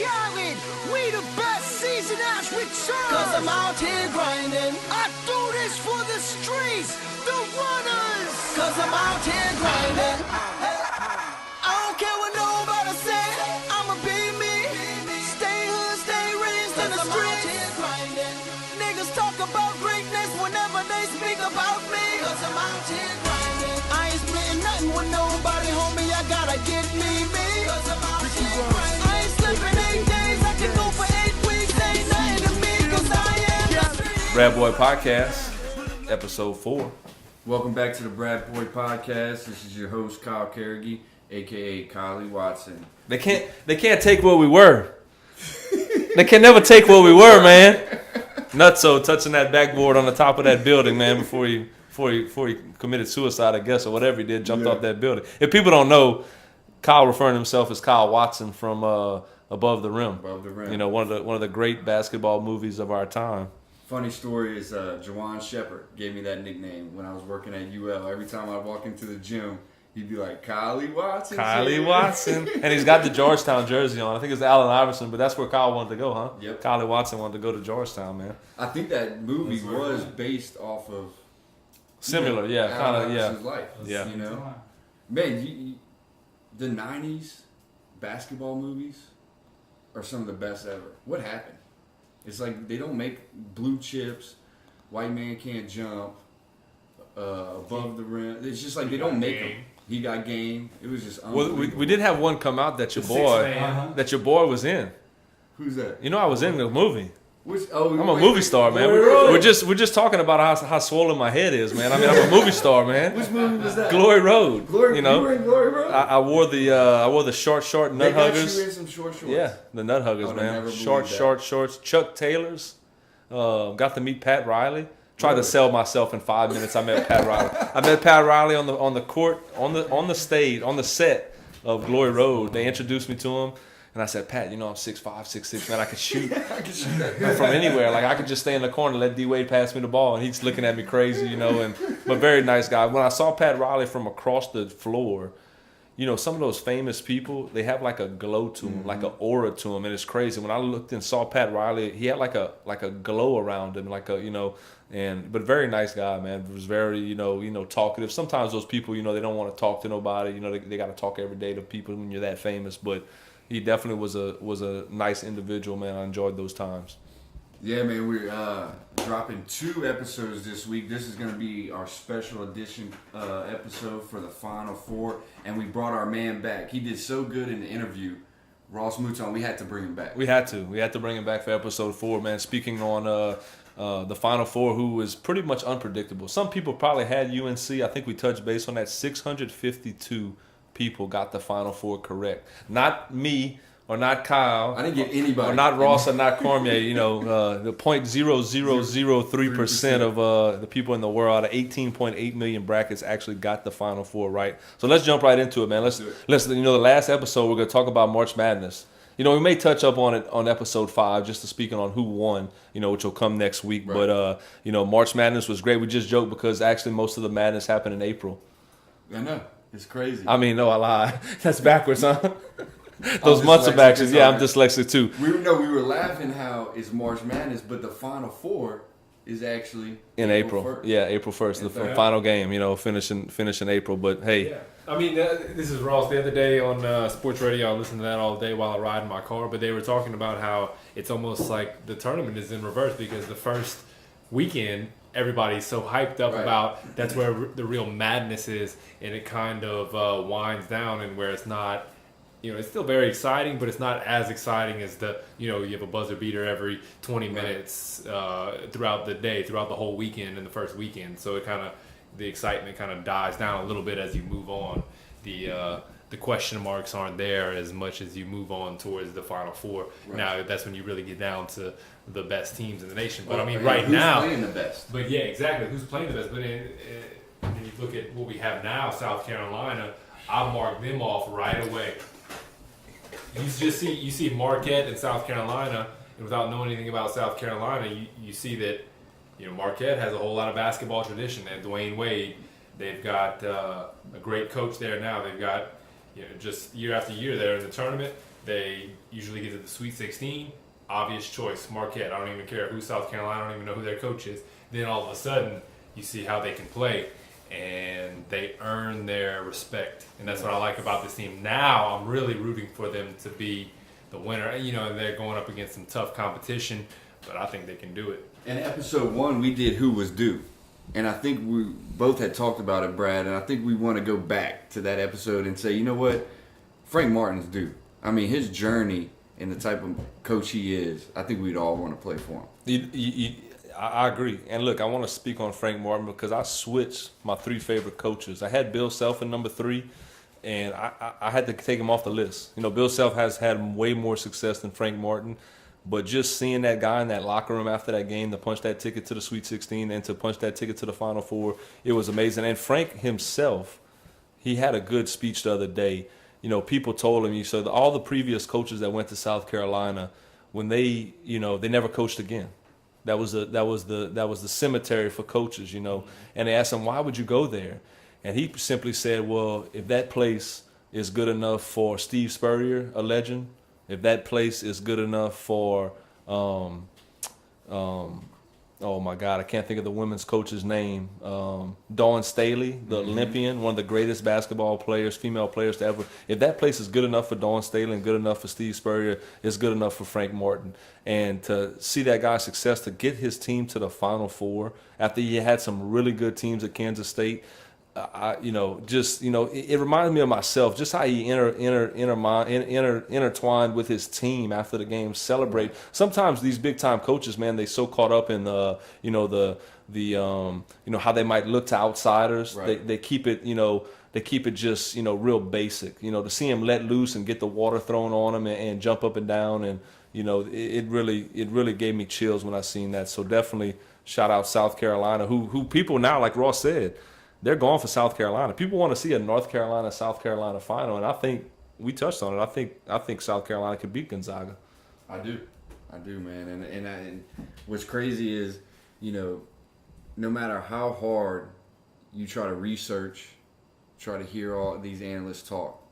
Island. We the best season as we turn. Cause I'm out here grinding. I do this for the streets, the runners. Cause I'm out here grinding. I don't care what nobody say. I'ma be me. Stay hood, stay raised in the streets. Niggas talk about greatness whenever they speak about me. Cause I'm out here grinding. I ain't splitting nothing with nobody, homie. I gotta get me. Cause I'm out here grinding. I ain't slipping 8 days. I can go for 8 weeks. Ain't nothing to me. Cause I am the street. Brad Boy Podcast, episode 4. Welcome back to the Brad Boy Podcast. This is your host Kyle Carrigee, aka Kylie Watson. They can't take what we were. They can never take what we were, man. Nutso touching that backboard on the top of that building, man, before he committed suicide, I guess, or whatever he did, jumped off that building. If people don't know, Kyle referring to himself as Kyle Watson from Above the Rim. Above the Rim. You know, one of the great basketball movies of our time. Funny story is Jawan Shepard gave me that nickname when I was working at UL. Every time I walk into the gym, he'd be like, Kylie Watson. Kylie Watson. And he's got the Georgetown jersey on. I think it's Allen Iverson, but that's where Kyle wanted to go, huh? Yep. Kylie Watson wanted to go to Georgetown, man. I think that movie was based off of Similar, yeah, kind Allen of, yeah. Iverson's life. Yeah. You know? Man, the 90s basketball movies are some of the best ever. What happened? It's like they don't make Blue Chips, White Man Can't Jump, Above the Rim. It's just like they don't make them. He Got Game. It was just unbelievable. Well, we did have one come out that your boy was in. Who's that? You know, I was in the movie. I'm I'm a movie star, man. We're just talking about how swollen my head is, man. I mean, I'm a movie star, man. Which movie was that? Glory Road. You were in Glory Road? I wore the short nut They got huggers. you in some short shorts. Yeah, the nut huggers, man. Short shorts. Chuck Taylors. Got to meet Pat Riley. Tried to sell myself in 5 minutes. I met Pat Riley. I met Pat Riley on the court, on the stage, on the set of Glory Road. They introduced me to him, and I said, Pat, you know I'm 6'5", 6'6", man. I can shoot. I can shoot that From anywhere. Like I could just stay in the corner, let D Wade pass me the ball, and he's looking at me crazy, you know. But very nice guy. When I saw Pat Riley from across the floor, you know, some of those famous people, they have like a glow to them, like an aura to them, and it's crazy. When I looked and saw Pat Riley, he had like a glow around him, like a, you know, but very nice guy, man. Was very, you know, talkative. Sometimes those people, you know, they don't want to talk to nobody. You know, they got to talk every day to people when you're that famous. But he definitely was a nice individual, man. I enjoyed those times. Yeah, man, we're dropping 2 episodes this week. This is going to be our special edition episode for the Final Four, and we brought our man back. He did so good in the interview. Ross Mouton, we had to bring him back. We had to bring him back for episode 4, man. Speaking on the Final Four, who was pretty much unpredictable. Some people probably had UNC. I think we touched base on that. 652 people got the Final Four correct. Not me. Or not Kyle. I didn't get anybody. Or not Ross or not Cormier. You know, the 0.0003% of the people in the world out of 18.8 million brackets actually got the Final Four right. So let's jump right into it, man. Let's you know, the last episode we're gonna talk about March Madness. You know, we may touch up on it on episode 5, just to speak on who won, you know, which will come next week. Right. But you know, March Madness was great. We just joked because actually most of the madness happened in April. I know. It's crazy. I mean, no, I lied. That's backwards, huh? Those months are backwards. Yeah, I'm dyslexic too. We were laughing how it's March Madness, but the Final Four is actually in April. 1st. Yeah, April 1st, the final game. You know, finishing April. But hey, yeah. I mean, this is Ross. The other day on sports radio, I listened to that all day while I ride in my car. But they were talking about how it's almost like the tournament is in reverse because the first weekend, everybody's so hyped up about that's where the real madness is, and it kind of winds down, and where it's not. You know, it's still very exciting, but it's not as exciting as you have a buzzer beater every 20 minutes throughout the day, throughout the whole weekend and the first weekend. So the excitement kind of dies down a little bit as you move on. The question marks aren't there as much as you move on towards the Final Four. Right. Now, that's when you really get down to the best teams in the nation. But I mean, right now, who's playing the best? But yeah, exactly. Who's playing the best? But when you look at what we have now, South Carolina, I mark them off right away. You see Marquette and South Carolina, and without knowing anything about South Carolina, you see that Marquette has a whole lot of basketball tradition. They have Dwayne Wade. They've got a great coach there now. They've got just year after year they're in the tournament. They usually get to the Sweet 16. Obvious choice, Marquette. I don't even care who South Carolina. I don't even know who their coach is. Then all of a sudden, you see how they can play, and they earn their respect. And that's what I like about this team. Now I'm really rooting for them to be the winner. And they're going up against some tough competition, but I think they can do it. In episode 1, we did Who Was Due. And I think we both had talked about it, Brad, and I think we want to go back to that episode and say, you know what? Frank Martin's due. I mean, his journey and the type of coach he is, I think we'd all want to play for him. I agree. And look, I want to speak on Frank Martin because I switched my 3 favorite coaches. I had Bill Self in number 3, and I had to take him off the list. Bill Self has had way more success than Frank Martin. But just seeing that guy in that locker room after that game to punch that ticket to the Sweet 16 and to punch that ticket to the Final Four, it was amazing. And Frank himself, he had a good speech the other day. People told him, all the previous coaches that went to South Carolina, when they never coached again. That was the cemetery for coaches, And they asked him, why would you go there? And he simply said, well, if that place is good enough for Steve Spurrier, a legend, if that place is good enough for, oh my God, I can't think of the women's coach's name. Dawn Staley, the Olympian, one of the greatest basketball players, female players to ever. If that place is good enough for Dawn Staley and good enough for Steve Spurrier, it's good enough for Frank Martin. And to see that guy's success, to get his team to the Final Four after he had some really good teams at Kansas State. It reminded me of myself, just how he intertwined with his team after the game, celebrate. Sometimes these big time coaches, man, they so caught up in how they might look to outsiders. Right. They keep it, they keep it just, real basic. To see him let loose and get the water thrown on him and jump up and down, and it really gave me chills when I seen that. So definitely shout out South Carolina, who people now, like Ross said, they're going for South Carolina. People want to see a North Carolina, South Carolina final, and I think we touched on it. I think South Carolina could beat Gonzaga. I do, man. And what's crazy is, no matter how hard you try to research, try to hear all these analysts talk,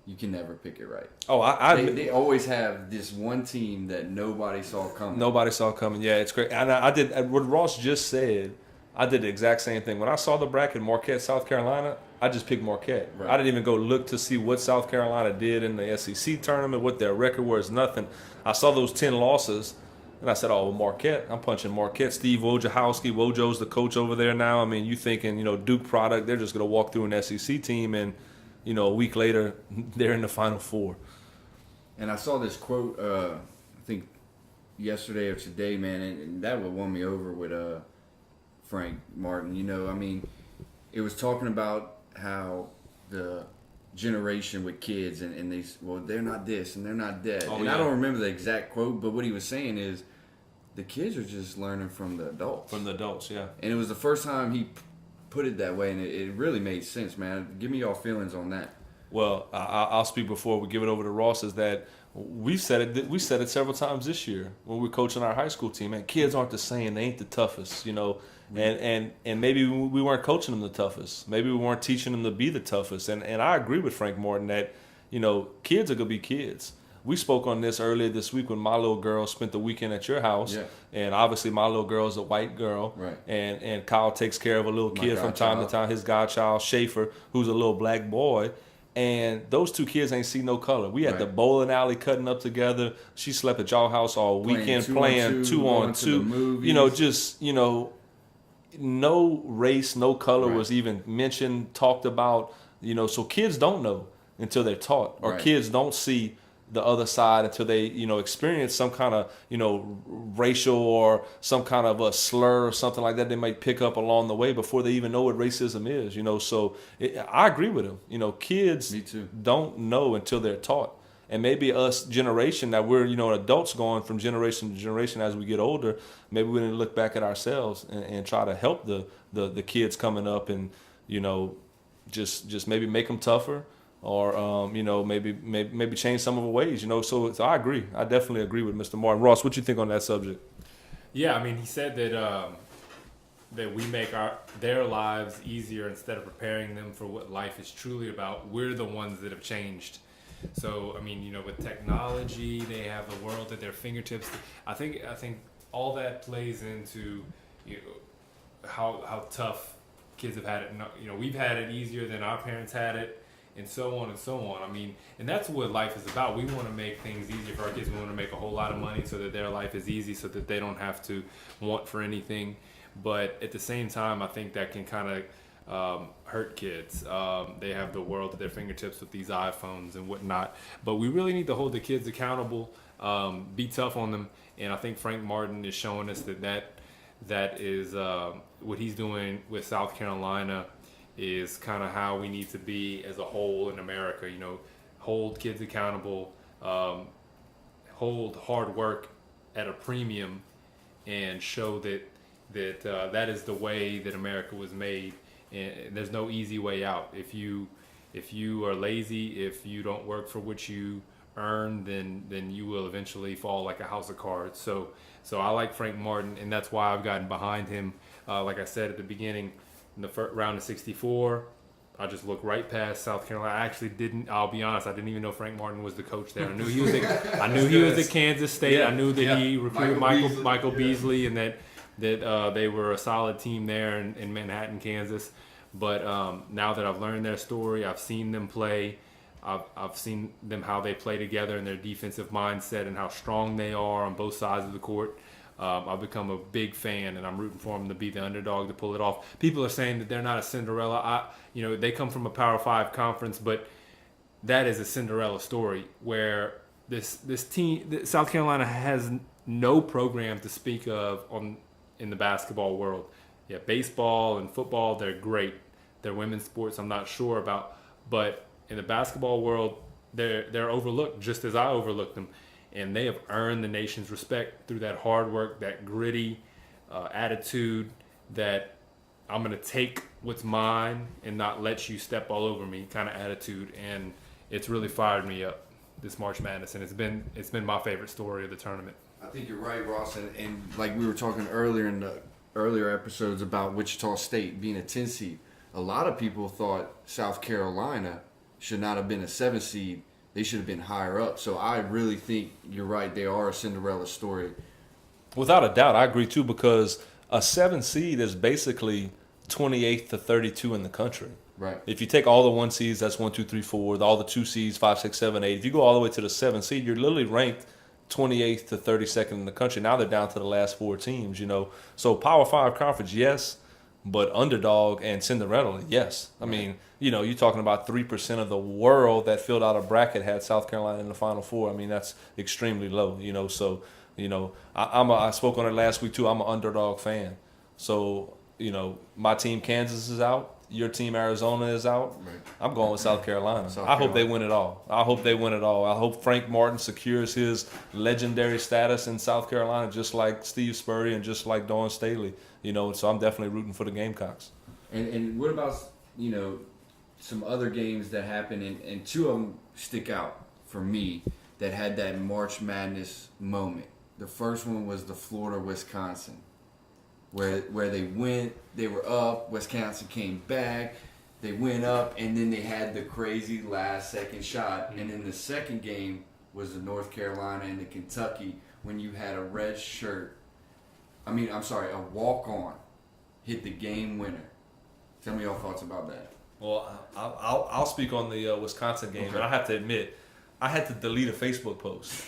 you can never pick it right. Oh, they always have this one team that nobody saw coming. Yeah, it's great. And I did what Ross just said. I did the exact same thing. When I saw the bracket, Marquette, South Carolina, I just picked Marquette. Right. I didn't even go look to see what South Carolina did in the SEC tournament, what their record was, nothing. I saw those 10 losses, and I said, oh, well, Marquette. I'm punching Marquette. Steve Wojciechowski. Wojo's the coach over there now. I mean, you thinking, Duke product, they're just going to walk through an SEC team, and, a week later, they're in the Final Four. And I saw this quote, I think, yesterday or today, man, and that would won me over with Frank Martin. It was talking about how the generation with kids and they're not this and they're not that. Oh, and yeah. I don't remember the exact quote, but what he was saying is the kids are just learning from the adults. From the adults, yeah. And it was the first time he put it that way, and it really made sense, man. Give me your feelings on that. Well, I'll speak before we give it over to Ross. Is that we said it several times this year when we were coaching our high school team. And kids aren't the same; they ain't the toughest, And maybe we weren't coaching them the toughest. Maybe we weren't teaching them to be the toughest. And I agree with Frank Martin that kids are gonna be kids. We spoke on this earlier this week when my little girl spent the weekend at your house. Yeah. And obviously my little girl is a white girl. Right. And Kyle takes care of a little kid from time to time, his godchild, Schaefer, who's a little black boy. And those two kids ain't see no color. We had the bowling alley cutting up together. She slept at y'all house all weekend playing two on two. No race, no color was even mentioned, talked about. So kids don't know until they're taught, or kids don't see the other side until they, experience some kind of, racial or some kind of a slur or something like that they might pick up along the way before they even know what racism is, So I agree with him. Kids Me too. don't know until they're taught. And maybe us generation that we're, adults going from generation to generation as we get older, maybe we need to look back at ourselves and try to help the kids coming up and, just maybe make them tougher. Or maybe change some of the ways, So I agree. I definitely agree with Mr. Martin. Ross, what you think on that subject? Yeah, he said that that we make their lives easier instead of preparing them for what life is truly about. We're the ones that have changed So I mean, you know, with technology, they have the world at their fingertips. I think all that plays into, you know, how tough kids have had it. You know, we've had it easier than our parents had it, and so on and so on. I mean, and that's what life is about. We want to make things easier for our kids. We want to make a whole lot of money so that their life is easy, so that they don't have to want for anything. But at the same time, I think that can kind of hurt kids. They have the world at their fingertips with these iPhones and whatnot. But we really need to hold the kids accountable, be tough on them. And I think Frank Martin is showing us that is what he's doing with South Carolina is kind of how we need to be as a whole in America. You know, hold kids accountable, hold hard work at a premium, and show that is the way that America was made. And there's no easy way out. If you are lazy, if you don't work for what you earn, then you will eventually fall like a house of cards. So I like Frank Martin, and that's why I've gotten behind him. Like I said at the beginning, in the first round of 64, I just looked right past South Carolina. I actually didn't. I'll be honest. I didn't even know Frank Martin was the coach there. I knew he was. He was at Kansas State. Yeah, I knew that he recruited Michael Beasley. Beasley, and that they were a solid team there in Manhattan, Kansas. But now that I've learned their story, I've seen them play. I've seen them how they play together and their defensive mindset and how strong they are on both sides of the court. I've become a big fan, and I'm rooting for them to be the underdog to pull it off. People are saying that they're not a Cinderella. They come from a Power 5 conference, but that is a Cinderella story where this team, South Carolina, has no program to speak of in the basketball world. Yeah, baseball and football, they're great. They're women's sports I'm not sure about, but in the basketball world, they're overlooked just as I overlooked them. And they have earned the nation's respect through that hard work, that gritty attitude, that I'm going to take what's mine and not let you step all over me kind of attitude. And it's really fired me up this March Madness, and it's been my favorite story of the tournament. I think you're right, Ross. And like we were talking earlier in the earlier episodes about Wichita State being a 10 seed, a lot of people thought South Carolina should not have been a 7 seed. They should have been higher up. So I really think you're right. They are a Cinderella story. Without a doubt, I agree too, because a 7 seed is basically 28th to 32 in the country. Right. If you take all the 1 seeds, that's 1, 2, 3, 4. All the 2 seeds, 5, 6, 7, 8. If you go all the way to the 7 seed, you're literally ranked 28th to 32nd in the country. Now they're down to the last 4 teams. So Power 5 conference, yes, but underdog and Cinderella, yes. I mean, you're talking about 3% of the world that filled out a bracket had South Carolina in the Final Four. I mean, that's extremely low. So I spoke on it last week too. I'm an underdog fan. So my team Kansas is out. Your team Arizona is out. Right. I'm going with South Carolina. I hope they win it all. I hope Frank Martin secures his legendary status in South Carolina, just like Steve Spurrier and just like Dawn Staley. So I'm definitely rooting for the Gamecocks. And what about some other games that happened, and 2 of them stick out for me that had that March Madness moment. The first one was the Florida-Wisconsin, where they were up, Wisconsin came back, they went up, and then they had the crazy last-second shot. And then the second game was the North Carolina and the Kentucky, when you had a a walk-on hit the game winner. Tell me your thoughts about that. Well, I'll speak on the Wisconsin game, and I have to admit, I had to delete a Facebook post.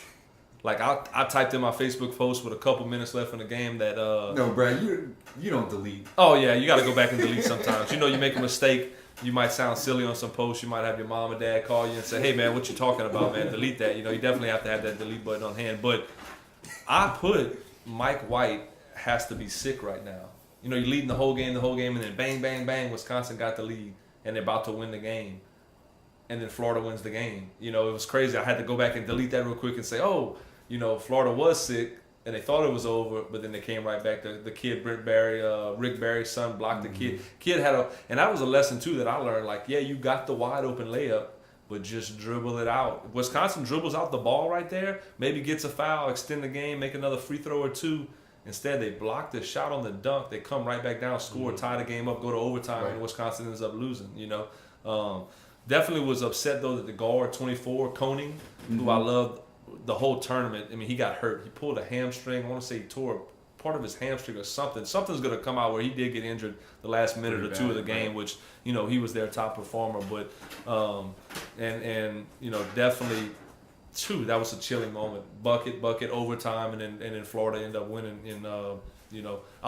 Like I typed in my Facebook post with a couple minutes left in the game that No, Brad, you don't delete. Oh yeah, you got to go back and delete sometimes. You make a mistake, you might sound silly on some posts. You might have your mom and dad call you and say, "Hey man, what you talking about, man? Delete that." You definitely have to have that delete button on hand. But I put Mike White has to be sick right now. You're leading the whole game, and then bang, bang, bang, Wisconsin got the lead, and they're about to win the game. And then Florida wins the game. It was crazy. I had to go back and delete that real quick and say, Florida was sick, and they thought it was over, but then they came right back. The kid, Rick Barry's son, blocked the kid. Kid and that was a lesson too that I learned. Like, yeah, you got the wide open layup, but just dribble it out. Wisconsin dribbles out the ball right there, maybe gets a foul, extend the game, make another free throw or 2. Instead, they block the shot on the dunk. They come right back down, score, tie the game up, go to overtime, and Wisconsin ends up losing. Definitely was upset though that the guard 24 Koning, who I loved the whole tournament. I mean, he got hurt. He pulled a hamstring. I want to say he tore part of his hamstring or something. Something's gonna come out where he did get injured the last minute or two of the game, which he was their top performer. But and definitely. That was a chilling moment. Bucket, overtime, and then Florida ended up winning. I'll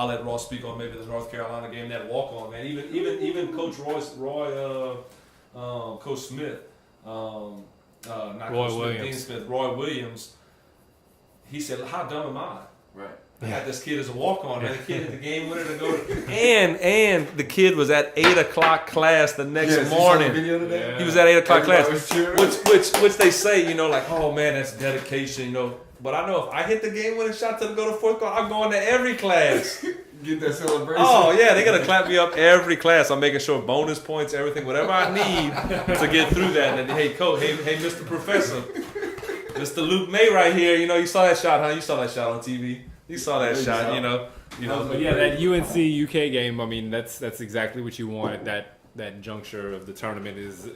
let Ross speak on maybe the North Carolina game, that walk on, man. Even Coach Coach Smith, not Roy Coach Smith, Dean Smith, Roy Williams. He said, "How dumb am I?" Right. I got this kid as a walk-on, man. The kid hit the game winner to go to, and the kid was at 8:00 class the next morning. He was at 8:00 class, which they say, like, oh man, that's dedication, But I know if I hit the game winning shot to go to fourth quarter, I'm going to every class. Get that celebration. Oh yeah, they're gonna clap me up every class. I'm making sure bonus points, everything, whatever I need to get through that. And then, hey coach, hey Mr. Professor, Mr. Luke May right here. You saw that shot, huh? You saw that shot on TV. You saw that shot, But yeah, that UNC UK game. I mean, that's exactly what you want at that juncture of the tournament. Is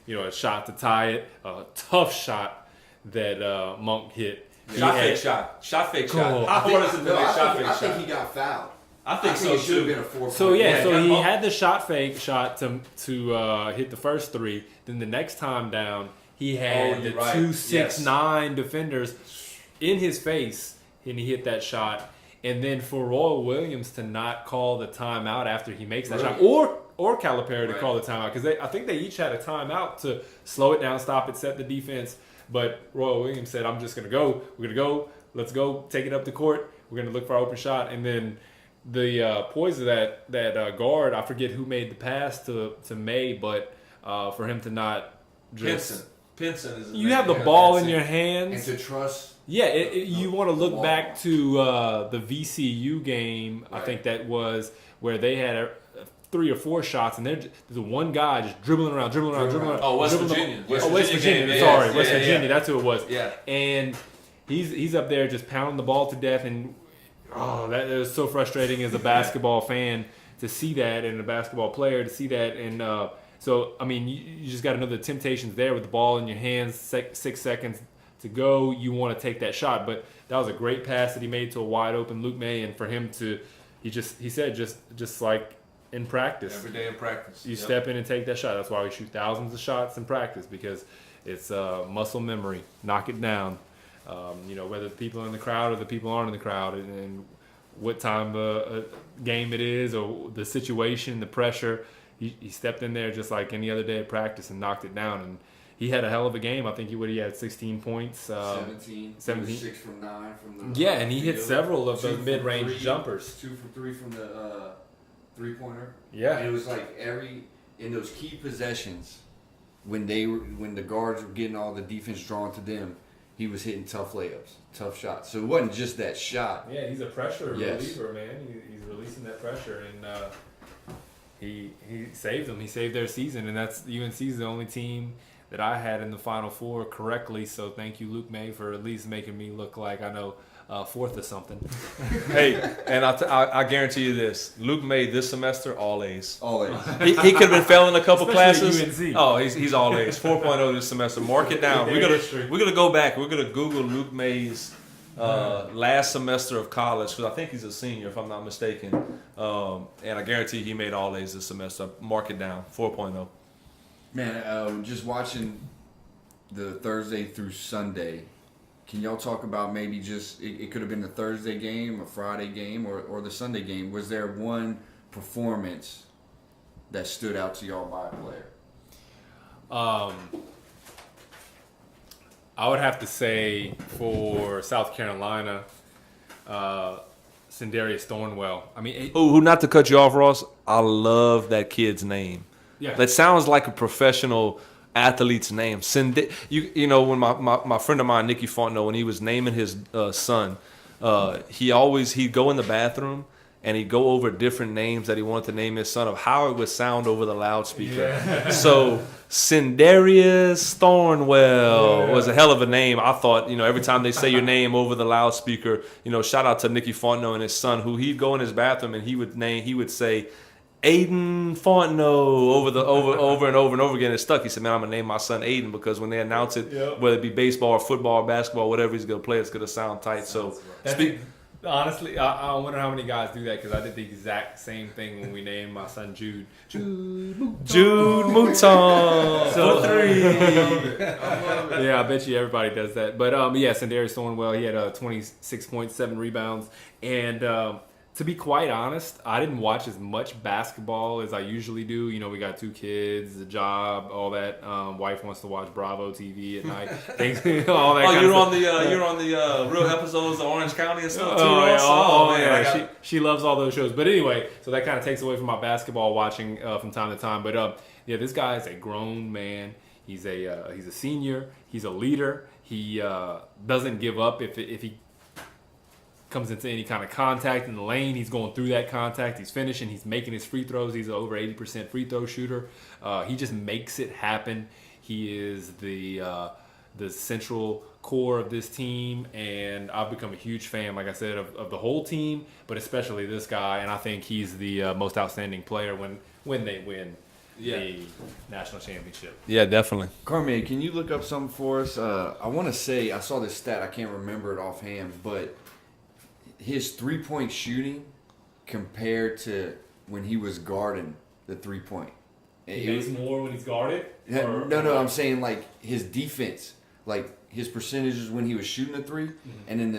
a shot to tie it, a tough shot that Monk hit. Shot fake shot. How hard is it to make shot fake shot? I think he got fouled. I think so it should have too. been a 4-point. So he had the shot fake shot to hit the first three. Then the next time down, he had the 2-6-9 defenders in his face, and he hit that shot. And then for Roy Williams to not call the timeout after he makes that shot, or Calipari to call the timeout, because I think they each had a timeout to slow it down, stop it, set the defense. But Roy Williams said, "I'm just gonna go. We're gonna go. Let's go. Take it up the court. We're gonna look for our open shot." And then the poise of that guard, I forget who made the pass to May, but for him to not just Pinson is. You have the ball in your hands and to trust. Yeah, you want to look back to the VCU game. I think that was where they had 3 or 4 shots, and there's one guy just dribbling around. Oh, West Virginia. West Virginia. Sorry, West Virginia. That's who it was. Yeah. And he's up there just pounding the ball to death, and that is so frustrating as a basketball fan to see that, and a basketball player to see that, and so I mean you just got to know the temptations there with the ball in your hands, 6 seconds to go. You want to take that shot, but that was a great pass that he made to a wide open Luke May, and for him to, he said just like in practice, every day in practice, you step in and take that shot. That's why we shoot thousands of shots in practice, because it's muscle memory. Knock it down. Whether the people are in the crowd or the people aren't in the crowd, and what time a game it is, or the situation, the pressure. He stepped in there just like any other day of practice and knocked it down, and he had a hell of a game. I think he had 16 points. 17. 6 from 9 from the. Yeah, and he hit field. several of the 2 mid-range from 3, jumpers. 2 from 3 from the 3-pointer. Yeah, and it was like in those key possessions when the guards were getting all the defense drawn to them, he was hitting tough layups, tough shots. So it wasn't just that shot. Yeah, he's a pressure reliever, man. He's releasing that pressure, and he saved them. He saved their season, and that's UNC's the only team that I had in the Final Four correctly. So thank you, Luke May, for at least making me look like I know fourth or something. Hey, and I guarantee you this: Luke May this semester all A's. All A's. He could have been failing a couple Especially classes. UNC. Oh, he's all A's. 4.0 this semester. Mark it down. We're gonna go back. We're gonna Google Luke May's last semester of college, because I think he's a senior, if I'm not mistaken. And I guarantee he made all A's this semester. Mark it down. 4.0. Man, just watching the Thursday through Sunday, can y'all talk about maybe just, it could have been the Thursday game, a Friday game, or the Sunday game. Was there one performance that stood out to y'all by a player? I would have to say for South Carolina, Sindarius Thornwell. I mean, Who not to cut you off, Ross? I love that kid's name. Yeah. That sounds like a professional athlete's name. When my friend of mine, Nicky Fontenot, when he was naming his son, he'd go in the bathroom and he'd go over different names that he wanted to name his son of how it would sound over the loudspeaker. Yeah. So Sindarius Thornwell was a hell of a name. I thought, every time they say your name over the loudspeaker, shout out to Nicky Fontenot and his son, who he'd go in his bathroom and he would say, Aiden Fontenot over and over again. It's stuck. He said, "Man, I'm gonna name my son Aiden because when they announce it, whether it be baseball or football or basketball, whatever he's gonna play, it's gonna sound tight." So, Honestly, I wonder how many guys do that because I did the exact same thing when we named my son Jude. Jude Mouton. So 3. Yeah, I bet you everybody does that. But yeah, Sendarius Thornwell, he had 26.7 rebounds. And to be quite honest, I didn't watch as much basketball as I usually do. You know, we got 2 kids, a job, all that. Wife wants to watch Bravo TV at night. Things, all that. You're on the real episodes of Orange County and stuff too. Yeah. She loves all those shows. But anyway, so that kind of takes away from my basketball watching from time to time. But yeah, this guy is a grown man. He's a senior. He's a leader. He doesn't give up if he comes into any kind of contact in the lane. He's going through that contact. He's finishing. He's making his free throws. He's an over 80% free throw shooter. He just makes it happen. He is the central core of this team, and I've become a huge fan, like I said, of the whole team, but especially this guy. And I think he's the most outstanding player when they win the national championship. Yeah, definitely. Carme, can you look up something for us? I want to say I saw this stat. I can't remember it offhand, but his 3-point shooting compared to when he was guarding the 3-point. He makes more when he's guarded? No, I'm saying like his defense, like his percentages when he was shooting the 3, and then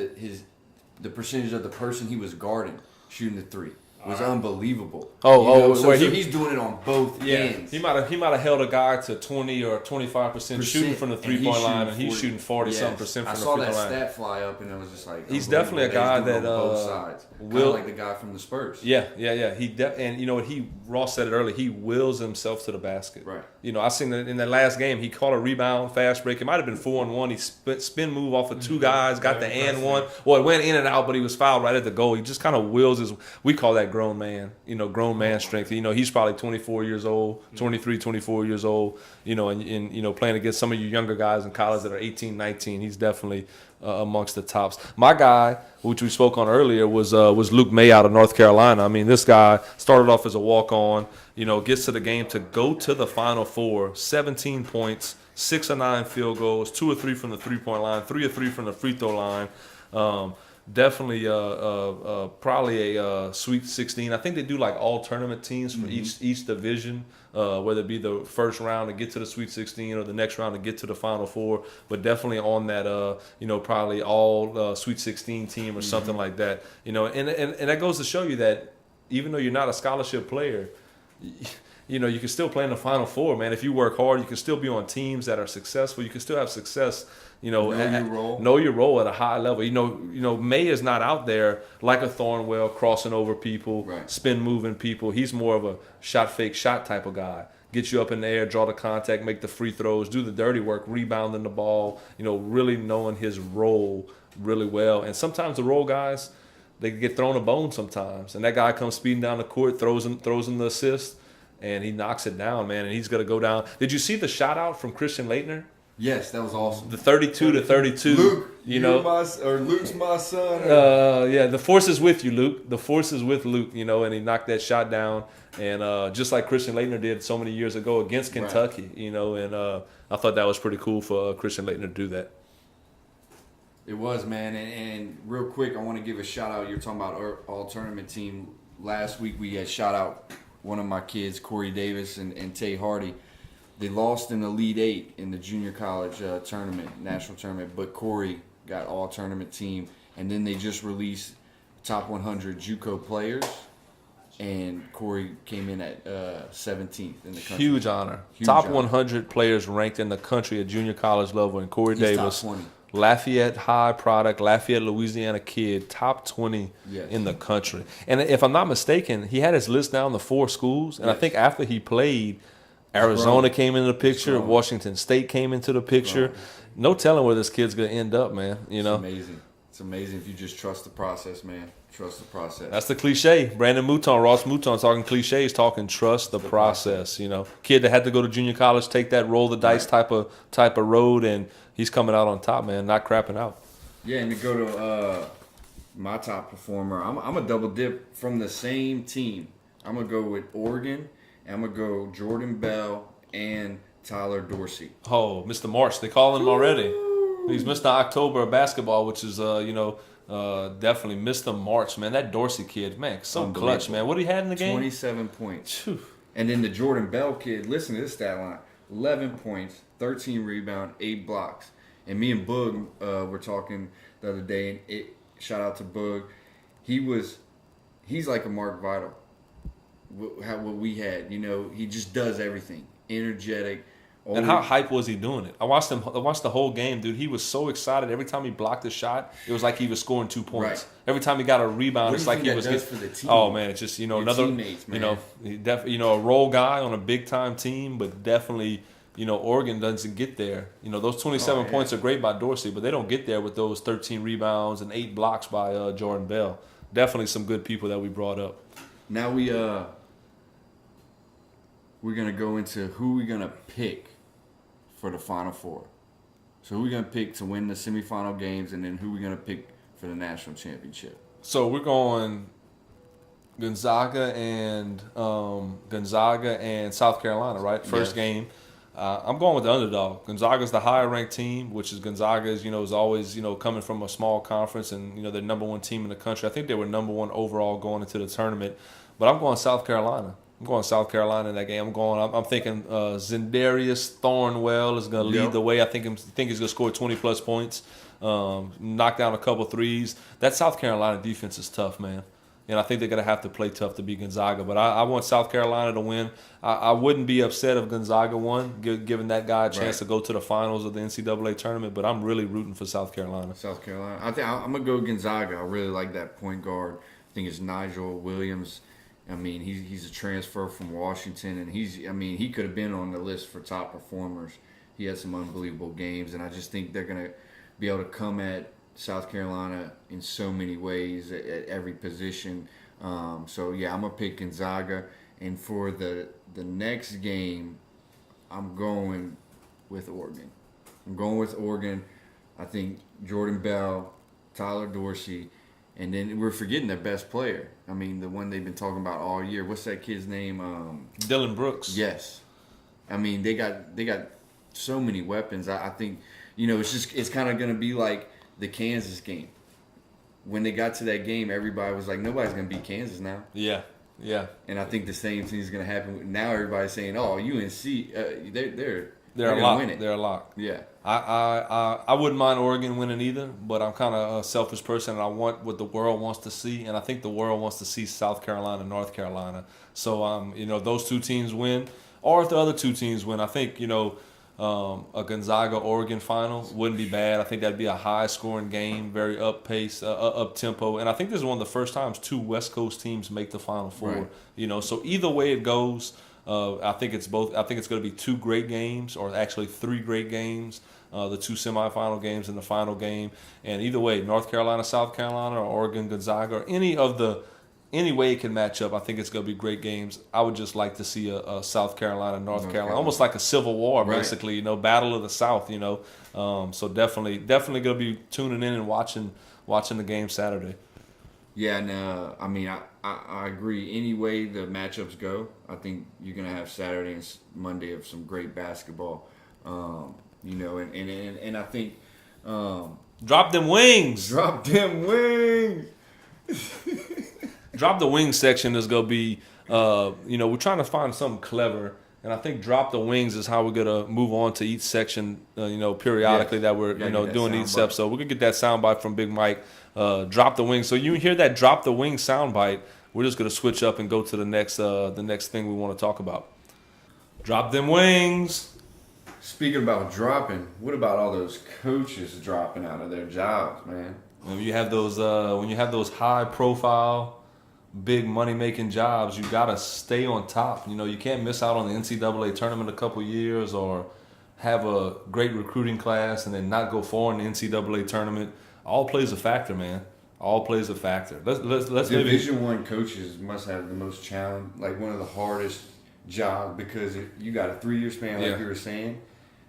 the percentage of the person he was guarding shooting the 3 was unbelievable. So he's doing it on both ends. He might have held a guy to 20 or 25% shooting from the 3-point line, and he's shooting 40-something percent from the 3-point line. I saw that stat fly up, and I was just like, he's definitely a guy that both sides, kind of like the guy from the Spurs. Yeah. And you know what? Ross said it earlier. He wills himself to the basket. Right. You know, I seen that in that last game. He caught a rebound, fast break. It might have been 4-on-1. He spin move off of 2 guys, got the and one. Well, it went in and out, but he was fouled right at the goal. He just kind of wills his. We call that grown man. You know, grown man strength. You know, he's probably 24 years old, 23, 24 years old. You know, and you know, playing against some of you younger guys in college that are 18, 19. He's definitely amongst the tops. My guy, which we spoke on earlier, was Luke May out of North Carolina. I mean, this guy started off as a walk-on. You know, gets to the game to go to the Final Four. 17 points, 6 of 9 field goals, 2 of 3 from the 3-point line, 3 of 3 from the free throw line. Definitely, probably a Sweet 16. I think they do like all tournament teams for each division, whether it be the first round to get to the Sweet 16 or the next round to get to the Final Four. But definitely on that, you know, probably all Sweet 16 team or something like that. You know, and that goes to show you that even though you're not a scholarship player, you know, you can still play in the Final Four, man. If you work hard, you can still be on teams that are successful. You can still have success. You know, know your role at a high level. You know, May is not out there like a Thornwell crossing over people, spin moving people. He's more of a shot fake shot type of guy. Get you up in the air, draw the contact, make the free throws, do the dirty work, rebounding the ball. You know, really knowing his role really well. And sometimes the role guys, they get thrown a bone sometimes, and that guy comes speeding down the court, throws him the assist, and he knocks it down, man. And he's gonna go down. Did you see the shout out from Christian Laettner? Yes, that was awesome. The 32 to 32. Luke, you know, Luke's my son. Yeah, the force is with you, Luke. The force is with Luke. You know, and he knocked that shot down, and just like Christian Laettner did so many years ago against Kentucky. You know, and I thought that was pretty cool for Christian Laettner to do that. It was, man. And real quick, I want to give a shout out. You're talking about our all tournament team. Last week we had shout out one of my kids, Corey Davis and Tay Hardy. They lost in the Elite 8 in the junior college tournament, national tournament, but Corey got all tournament team. And then they just released top 100 JUCO players, and Corey came in at 17th in the country. Huge honor. Top 100 players ranked in the country at junior college level, and Corey Davis, top 20. Lafayette High product, Lafayette, Louisiana kid, top 20 in the country. And if I'm not mistaken, he had his list down to 4 schools, and I think after he played, Arizona came into the picture, Washington State came into the picture. No telling where this kid's going to end up, man. You know? It's amazing if you just trust the process, man. Trust the process. That's the cliche. Brandon Mouton, Ross Mouton talking cliches, talking trust the process. You know, kid that had to go to junior college, take that roll the dice type of road, and he's coming out on top, man, not crapping out. Yeah, and to go to my top performer, I'm a double dip from the same team. I'm gonna go with Oregon. And I'm gonna go Jordan Bell and Tyler Dorsey. Oh, Mr. March, they calling him already. He's Mr. October of basketball, which is definitely Mr. March, man. That Dorsey kid, man, so clutch, man. What did he had in the game? 27 points. Phew. And then the Jordan Bell kid, listen to this stat line: 11 points, 13 rebounds, 8 blocks. And me and Boog were talking the other day, and shout out to Boog. He's like a Mark Vital. What we had, he just does everything. Energetic. And how hype was he doing it? I watched the whole game, dude. He was so excited every time he blocked a shot. It was like he was scoring 2 points. Right. Every time he got a rebound, it's like he was for the team? Oh man, it's just another teammates, man. A role guy on a big time team, but definitely Oregon doesn't get there. Those 27 points are great by Dorsey, but they don't get there with those 13 rebounds and 8 blocks by Jordan Bell. Definitely some good people that we brought up. Now we're gonna go into who we're gonna pick for the Final Four. So who we're gonna pick to win the semifinal games, and then who we're gonna pick for the national championship. So we're going Gonzaga and South Carolina, right? First game. I'm going with the underdog. Gonzaga's the higher ranked team, which is Gonzaga is always coming from a small conference, and they're number one team in the country. I think they were number one overall going into the tournament, but I'm going South Carolina. I'm going South Carolina in that game. I'm thinking Zendarius Thornwell is going to lead the way. I think he's going to score 20-plus points, knock down a couple threes. That South Carolina defense is tough, man. And I think they're going to have to play tough to beat Gonzaga. But I want South Carolina to win. I wouldn't be upset if Gonzaga won, giving that guy a chance to go to the finals of the NCAA tournament. But I'm really rooting for South Carolina. South Carolina. I think I'm going to go Gonzaga. I really like that point guard. I think it's Nigel Williams. I mean, he's a transfer from Washington, and he could have been on the list for top performers. He had some unbelievable games, and I just think they're going to be able to come at South Carolina in so many ways at every position. I'm going to pick Gonzaga. And for the next game, I'm going with Oregon. I think Jordan Bell, Tyler Dorsey, and then we're forgetting their best player. I mean, the one they've been talking about all year. What's that kid's name? Dylan Brooks. Yes. I mean, they got so many weapons. I think, it's kind of going to be like the Kansas game. When they got to that game, everybody was like, nobody's going to beat Kansas now. Yeah. And I think the same thing is going to happen. Now everybody's saying, oh, UNC, they're a going lock. to win it. They're a lock. Yeah. I wouldn't mind Oregon winning either, but I'm kind of a selfish person, and I want what the world wants to see, and I think the world wants to see South Carolina, North Carolina. So, those two teams win, or if the other two teams win, I think, a Gonzaga-Oregon final wouldn't be bad. I think that'd be a high-scoring game, very up-pace, up-tempo, and I think this is one of the first times two West Coast teams make the Final Four. Right. So either way it goes, I think it's both. I think it's going to be two great games, or actually three great games. The two semifinal games and the final game, and either way, North Carolina, South Carolina, or Oregon, Gonzaga, or any way it can match up. I think it's going to be great games. I would just like to see a South Carolina, North Carolina, almost like a Civil War, basically. Battle of the South. So definitely going to be tuning in and watching the game Saturday. Yeah, and I agree. Any way the matchups go, I think you're gonna have Saturday and Monday of some great basketball. And I think drop them wings. Drop them wings. Drop the wings section is gonna be. We're trying to find something clever, and I think drop the wings is how we're gonna move on to each section. Periodically that we're doing each episode. We're gonna get that soundbite from Big Mike. Drop the wings. So you hear that drop the wing soundbite. We're just gonna switch up and go to the next thing we want to talk about. Drop them wings. Speaking about dropping, what about all those coaches dropping out of their jobs, man? When you have those high profile, big money making jobs, you gotta stay on top. You can't miss out on the NCAA tournament a couple years, or have a great recruiting class and then not go far in the NCAA tournament. All plays a factor, man. All plays a factor. Let's Division I coaches must have the most challenge, like one of the hardest jobs, because you got a 3-year span, like you were saying.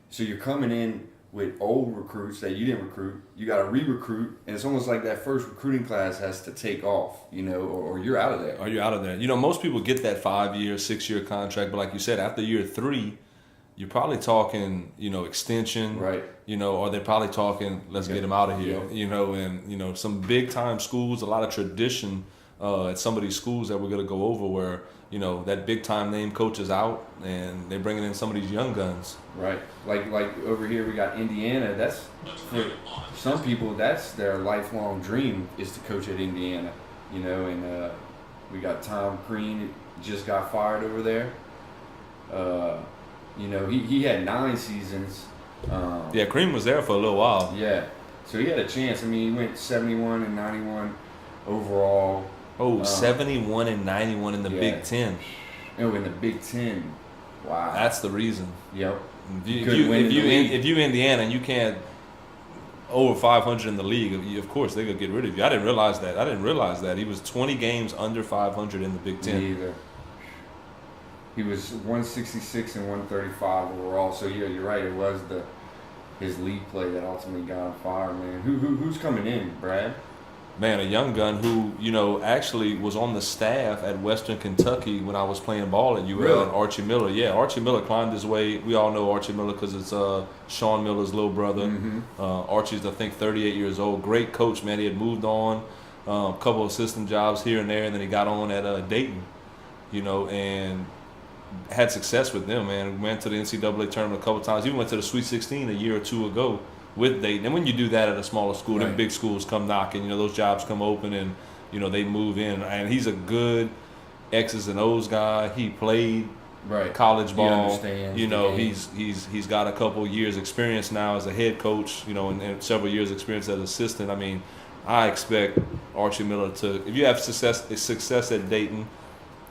So you're coming in with old recruits that you didn't recruit. You got to re-recruit, and it's almost like that first recruiting class has to take off, or you're out of there. Are you out of there? Most people get that 5-year, 6-year contract, but like you said, after year 3, you're probably talking, extension, right? Or they're probably talking, let's get him out of here, and some big time schools, a lot of tradition at some of these schools that we're gonna go over where that big time name coach is out and they're bringing in some of these young guns. Right, like over here we got Indiana. That's for some people, that's their lifelong dream is to coach at Indiana, and we got Tom Crean just got fired over there. He had 9 seasons. Cream was there for a little while. Yeah, so he had a chance. I mean, he went 71 and 91 overall. 71 and 91 in the Big Ten. Oh, in the Big Ten. Wow. That's the reason. Yep. If you Indiana and you can't over 500 in the league, of course they're gonna get rid of you. I didn't realize that. He was 20 games under 500 in the Big Ten. Me either. He was 166 and 135 overall. So yeah, you're right. It was his league play that ultimately got him fired, man. Who's coming in, Brad? Man, a young gun who, actually was on the staff at Western Kentucky when I was playing ball at UL. Really? And Archie Miller. Yeah, Archie Miller climbed his way. We all know Archie Miller because it's Sean Miller's little brother. Mm-hmm. Archie's, I think, 38 years old. Great coach, man. He had moved on, a couple of assistant jobs here and there, and then he got on at Dayton, and had success with them, man. Went to the NCAA tournament a couple times. Even went to the Sweet 16 a year or two ago with Dayton. And when you do that at a smaller school, right, then big schools come knocking. Those jobs come open and, they move in. And he's a good X's and O's guy. He played college ball. He understands He's got a couple years experience now as a head coach, and several years experience as assistant. I mean, I expect Archie Miller to, if you have success at Dayton,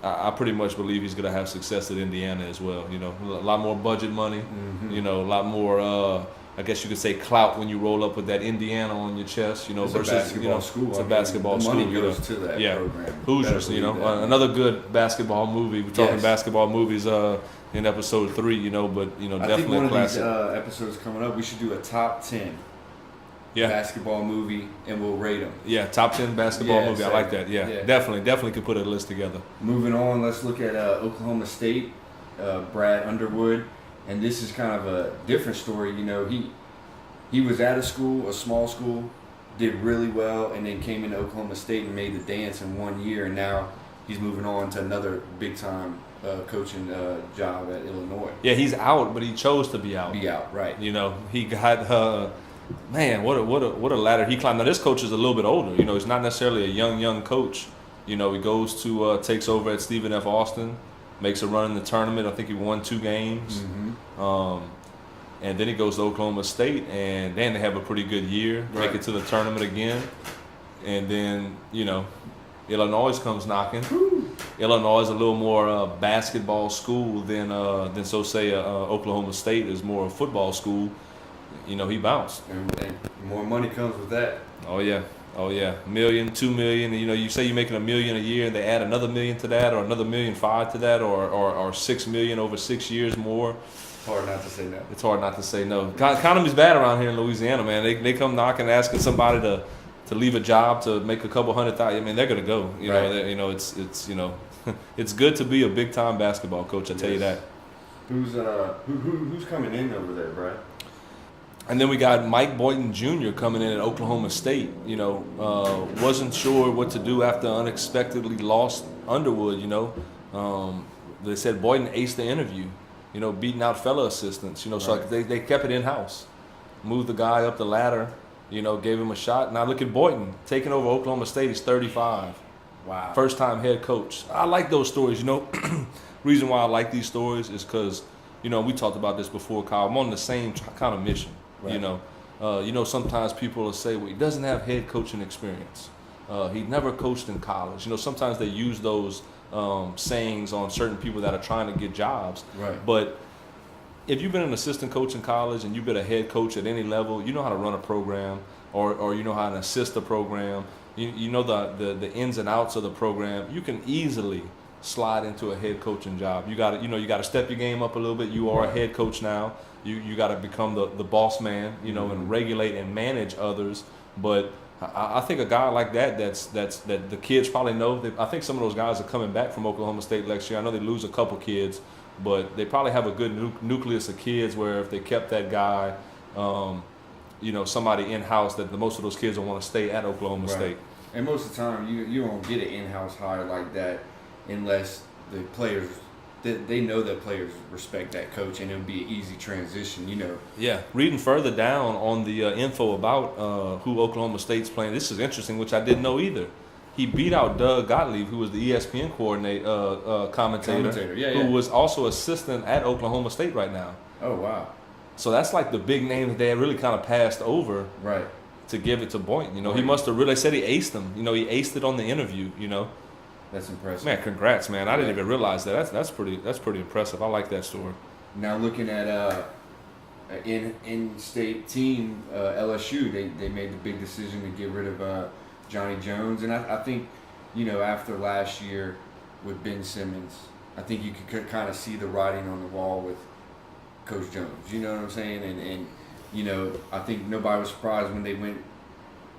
I pretty much believe he's going to have success at Indiana as well. A lot more budget money, mm-hmm, a lot more, I guess you could say, clout when you roll up with that Indiana on your chest, it's versus, a basketball school. It's a basketball school. The money goes to that program. Hoosiers, another good basketball movie. We're talking basketball movies in episode 3, but, definitely I think one a classic. of these episodes coming up, we should do a top 10 basketball movie, and we'll rate them. Yeah, top 10 basketball movie. Exactly. I like that. Yeah, definitely could put a list together. Moving on, let's look at Oklahoma State, Brad Underwood, and this is kind of a different story. He was at a small school, did really well, and then came into Oklahoma State and made the dance in 1 year, and now he's moving on to another big time coaching job at Illinois. Yeah, he's out, but he chose to be out. Right. He got man, what a ladder he climbed. Now this coach is a little bit older. He's not necessarily a young coach. He goes to takes over at Stephen F. Austin, makes a run in the tournament. I think he won 2 games. Mm-hmm. And then he goes to Oklahoma State, and then they have a pretty good year. Right. Make it to the tournament again, and then Illinois comes knocking. Woo. Illinois is a little more basketball school than Oklahoma State is more a football school. He bounced. And more money comes with that. Oh yeah. $1 million, $2 million. You say you're making $1 million a year, and they add another $1 million to that, or another $1.5 million to that, or $6 million over 6 years more. Hard not to say no. It's hard not to say no. Economy's bad around here in Louisiana, man. They come knocking, asking somebody to leave a job to make a couple $100,000. I mean, they're gonna go. It's good to be a big time basketball coach. I tell you that. Who's coming in over there, Brad? And then we got Mike Boynton Jr. coming in at Oklahoma State. Wasn't sure what to do after unexpectedly lost Underwood. They said Boynton aced the interview. Beating out fellow assistants. So they kept it in house, moved the guy up the ladder. Gave him a shot. Now look at Boynton taking over Oklahoma State. He's 35. Wow. First time head coach. I like those stories. Reason why I like these stories is because we talked about this before, Kyle. I'm on the same kind of mission. Right. Sometimes people will say, well, he doesn't have head coaching experience. He never coached in college. Sometimes they use those sayings on certain people that are trying to get jobs. Right. But if you've been an assistant coach in college and you've been a head coach at any level, you know how to run a program, or you know how to assist a program. You know the ins and outs of the program. You can easily slide into a head coaching job. You got to step your game up a little bit. You are a head coach now. you got to become the boss man, you know, and regulate and manage others. But I think a guy like that that the kids probably know. I think some of those guys are coming back from Oklahoma State next year. I know they lose a couple kids, but they probably have a good nucleus of kids where if they kept that guy, you know, somebody in-house, that most of those kids will want to stay at Oklahoma State. And most of the time, you won't get an in-house hire like that unless the players, they know that players respect that coach, and it'll be an easy transition, you know. Yeah, reading further down on the info about who Oklahoma State's playing, this is interesting, which I didn't know either. He beat out Doug Gottlieb, who was the ESPN commentator, who was also assistant at Oklahoma State right now. Oh, wow. So that's like the big name that they really kind of passed over to give it to Boynton. You know, he must have really, they said he aced him. You know, he aced it on the interview, you know. That's impressive. Man, congrats, man. I didn't even realize that. That's pretty impressive. I like that story. Now looking at in-state team, LSU, they made the big decision to get rid of Johnny Jones. And I think, you know, after last year with Ben Simmons, I think you could kind of see the writing on the wall with Coach Jones. You know what I'm saying? And you know, I think nobody was surprised when they went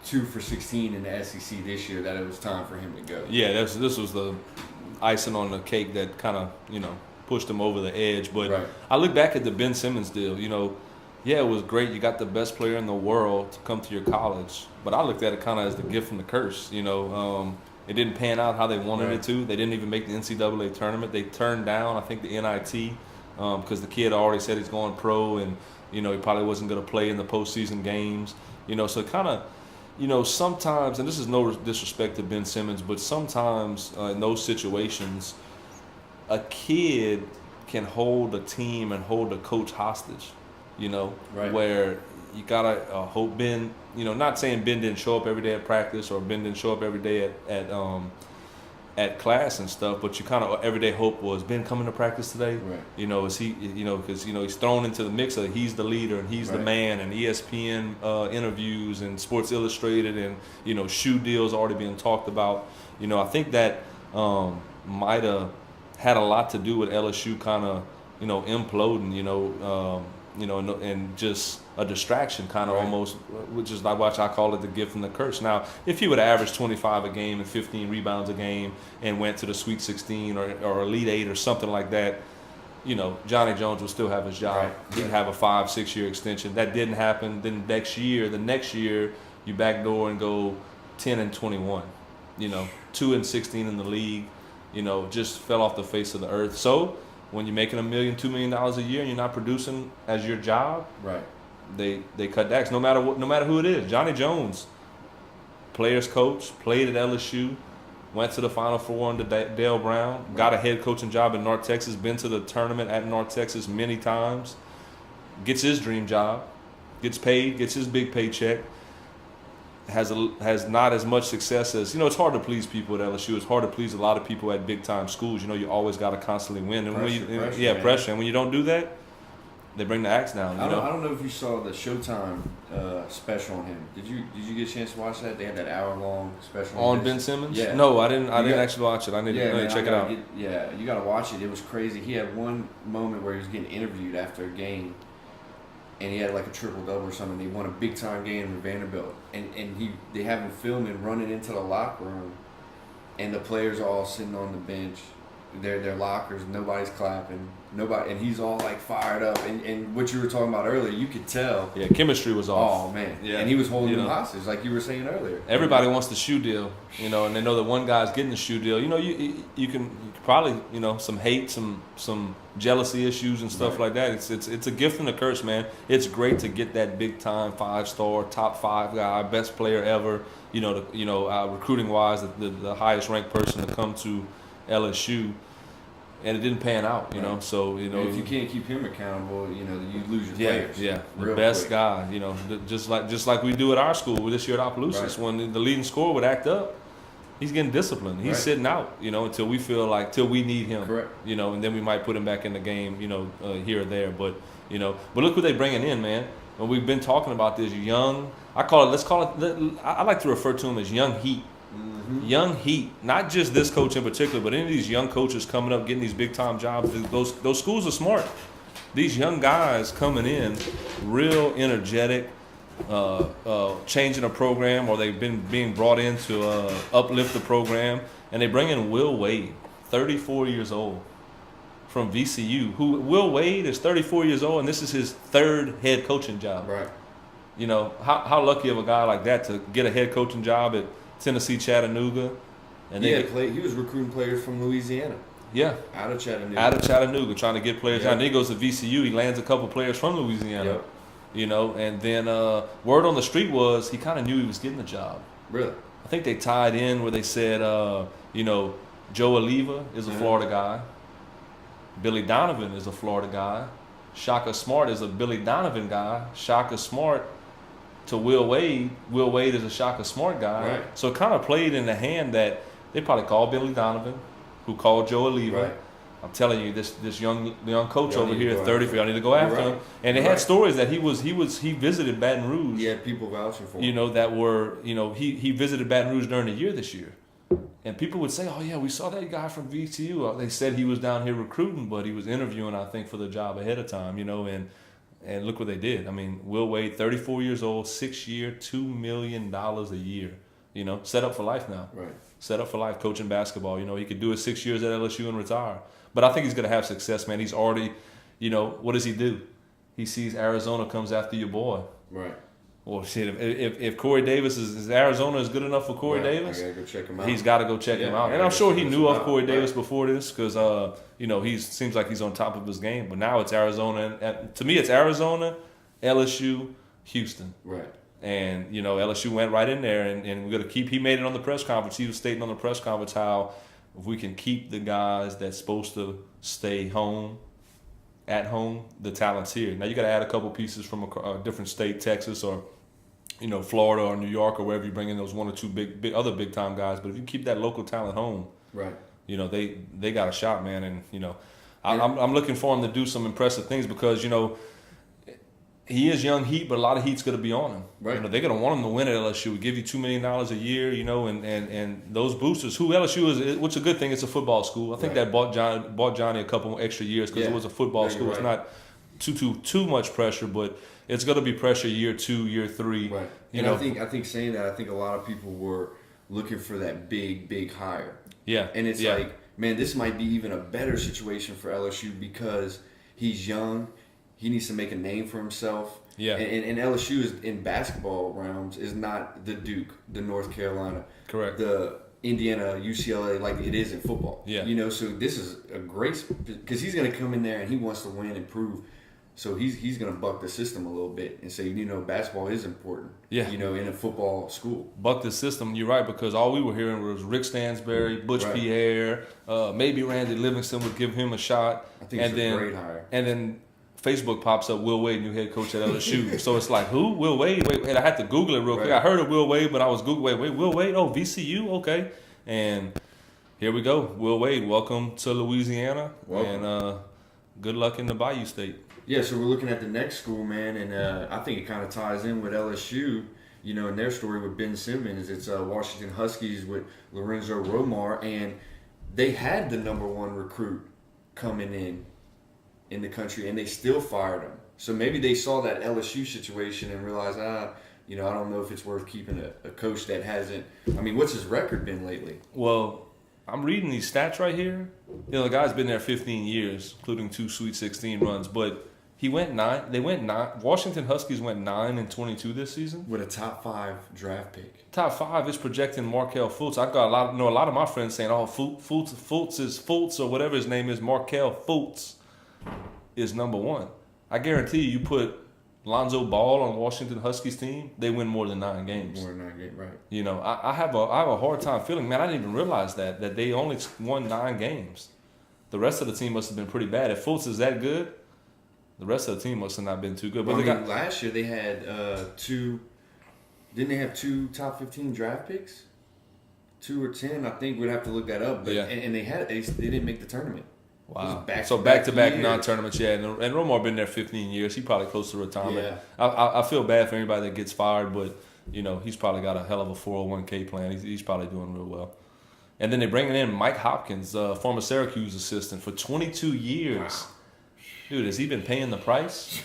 2 for 16 in the SEC this year that it was time for him to go. Yeah, this was the icing on the cake that kind of, you know, pushed him over the edge. But I look back at the Ben Simmons deal, you know, yeah, it was great. You got the best player in the world to come to your college. But I looked at it kind of as the gift and the curse, you know. It didn't pan out how they wanted it to. They didn't even make the NCAA tournament. They turned down, I think, the NIT because the kid already said he's going pro, and, you know, he probably wasn't going to play in the postseason games. You know, so kind of, you know, sometimes, and this is no disrespect to Ben Simmons, but sometimes in those situations, a kid can hold a team and hold a coach hostage, you know, where you got to hope Ben, you know, not saying Ben didn't show up every day at practice or Ben didn't show up every day at class and stuff, but you kind of everyday hope was Ben coming to practice today. You know, is he? You know, because you know he's thrown into the mix of he's the leader and he's the man, and ESPN interviews and Sports Illustrated, and you know shoe deals already being talked about. You know, I think that might have had a lot to do with LSU kind of imploding. And just a distraction kind of almost, which is like I call it the gift and the curse. Now, if he would have averaged 25 a game and 15 rebounds a game and went to the Sweet 16 or Elite 8 or something like that, you know, Johnny Jones would still have his job. He'd have a 5-6 year extension. That didn't happen. Then the next year, you backdoor and go 10-21, 2-16 in the league, just fell off the face of the earth. So when you're making $1 million, $2 million a year and you're not producing as your job, they cut backs. No matter who it is. Johnny Jones, players coach, played at LSU, went to the Final Four under Dale Brown, got a head coaching job in North Texas, been to the tournament at North Texas many times, gets his dream job, gets paid, gets his big paycheck, has not as much success as, it's hard to please people at LSU. It's hard to please a lot of people at big time schools. You always got to constantly win. And pressure. And when you don't do that, they bring the axe down. I don't know if you saw the Showtime special on him. Did you get a chance to watch that? They had that hour-long special on Ben Simmons. Yeah. No, I didn't actually watch it. I need to check it out. You got to watch it. It was crazy. He had one moment where he was getting interviewed after a game, and he had like a triple-double or something. They won a big-time game in Vanderbilt. And they have him filming running into the locker room, and the players are all sitting on the bench. Their lockers, nobody's clapping. Nobody, and he's all like fired up. And what you were talking about earlier, you could tell. Yeah, chemistry was off. Oh, man. Yeah. And he was holding them hostage, like you were saying earlier. Everybody wants the shoe deal, and they know that one guy's getting the shoe deal. You can probably, some hate, some jealousy issues and stuff like that. It's a gift and a curse, man. It's great to get that big time 5-star, top 5 guy, best player ever. Recruiting wise, the highest ranked person to come to LSU, and it didn't pan out. So if you can't keep him accountable, you lose your players. Yeah, the best guy. Just like we do at our school this year at Opelousas, when the leading scorer would act up, he's getting disciplined. He's sitting out, until we feel like till we need him. Correct. And then we might put him back in the game, here or there. But look who they bringing in, man. When we've been talking about this young, I like to refer to him as young heat. Mm-hmm. Young heat, not just this coach in particular, but any of these young coaches coming up, getting these big time jobs. Those schools are smart. these young guys coming in, real energetic, changing a program, or they've been being brought in to uplift the program, and they bring in Will Wade, 34 years old, from VCU. Will Wade is 34 years old, and this is his third head coaching job. Right. You know, how lucky of a guy like that to get a head coaching job at Tennessee Chattanooga. And he was recruiting players from Louisiana. Yeah. Out of Chattanooga. Out of Chattanooga, trying to get players Yep. down. Then he goes to VCU. He lands a couple players from Louisiana. Yep. You know, and then word on the street was he kind of knew he was getting the job. Really? I think they tied in where they said, you know, Joe Oliva is a Florida guy. Billy Donovan is a Florida guy. Shaka Smart is a Billy Donovan guy. Shaka Smart to Will Wade. Will Wade is a Shaka Smart guy. Right. So it kind of played in the hand that they probably called Billy Donovan, who called Joe Oliva. Right. I'm telling you, this young coach Y'all over need to here, go 33. I need to go after You're him. right. And they You're had right. stories that he visited Baton Rouge. He had people vouching for him. You know, that were, you know, he visited Baton Rouge during the year this year. And people would say, oh, yeah, we saw that guy from VTU. They said he was down here recruiting, but he was interviewing, I think, for the job ahead of time, you know, and look what they did. I mean, Will Wade, 34 years old, 6-year, $2 million a year, you know, set up for life now. Right. Set up for life, coaching basketball. You know, he could do it 6 years at LSU and retire. But I think he's going to have success, man. He's already, you know, what does he do? He sees Arizona comes after your boy. Right. Well, shit, if Corey Davis is Arizona is good enough for Corey Davis, I gotta go check him out. he's got to go check him out. And I'm sure he knew of Corey Davis before this because, you know, he seems like he's on top of his game. But now it's Arizona. And to me, it's Arizona, LSU, Houston. Right. And, you know, LSU went right in there. And we're going to keep – he made it on the press conference. He was stating on the press conference how if we can keep the guys that's supposed to stay home, at home, the talent's here. Now, you got to add a couple pieces from a different state, Texas or, you know, Florida or New York or wherever you bring in those one or two other big-time guys. But if you keep that local talent home, Right. you know, they got a shot, man. And, you know, I'm looking for him to do some impressive things because, you know, he is young Heat, but a lot of Heat's going to be on him. Right. You know, they're going to want him to win at LSU. We give you $2 million a year, you know, and those boosters, who LSU is, which is a good thing, it's a football school. I think that bought Johnny a couple extra years because it was a football school. Right. It's not too much pressure, but it's going to be pressure year 2, year 3. Right. You And know, I think saying that, I think a lot of people were looking for that big hire. yeah. And it's yeah. like, man, this might be even a better situation for LSU because he's young. He needs to make a name for himself. Yeah. And LSU is in basketball realms is not the Duke, the North Carolina, Correct. the Indiana, UCLA like it is in football. Yeah. You know, so this is a great because he's going to come in there and he wants to win and prove. So he's going to buck the system a little bit and say, you know, basketball is important. Yeah. You know, in a football school. Buck the system. You're right, because all we were hearing was Rick Stansbury, Butch Right. Pierre, maybe Randy Livingston would give him a shot. I think it's a great hire. And then Facebook pops up, Will Wade, new head coach at LSU. So it's like, who? Will Wade? Wait, I had to Google it real quick. Right. I heard of Will Wade, but I was Googling, wait, Will Wade? Oh, VCU? Okay. And here we go. Will Wade, welcome to Louisiana. Welcome. And good luck in the Bayou State. Yeah, so we're looking at the next school, man, and I think it kind of ties in with LSU, you know, in their story with Ben Simmons. It's Washington Huskies with Lorenzo Romar, and they had the number 1 recruit coming in the country, and they still fired him. So maybe they saw that LSU situation and realized, you know, I don't know if it's worth keeping a coach that hasn't. I mean, what's his record been lately? Well, I'm reading these stats right here. You know, the guy's been there 15 years, including 2 Sweet 16 runs, but he went 9. They went 9. Washington Huskies went 9-22 this season. With a top 5 draft pick. Top 5 is projecting Markelle Fultz. I got a lot of my friends saying, "Oh, Fultz or whatever his name is, Markelle Fultz is number 1." I guarantee you put Lonzo Ball on Washington Huskies team, they win more than 9 games. More than 9 games, right? You know, I have a hard time feeling, man. I didn't even realize that they only won 9 games. The rest of the team must have been pretty bad. If Fultz is that good, the rest of the team must have not been too good. But Well, last year they had 2. Didn't they have 2 top 15 draft picks? 2 or 10, I think. We'd have to look that up. But, yeah. And they didn't make the tournament. Wow. Back-to-back So back-to-back years. non-tournaments, yeah. And Romar been there 15 years. He probably close to retirement. Yeah. I feel bad for anybody that gets fired, but, you know, he's probably got a hell of a 401k plan. He's probably doing real well. And then they're bringing in Mike Hopkins, former Syracuse assistant, for 22 years. Wow. Dude, has he been paying the price?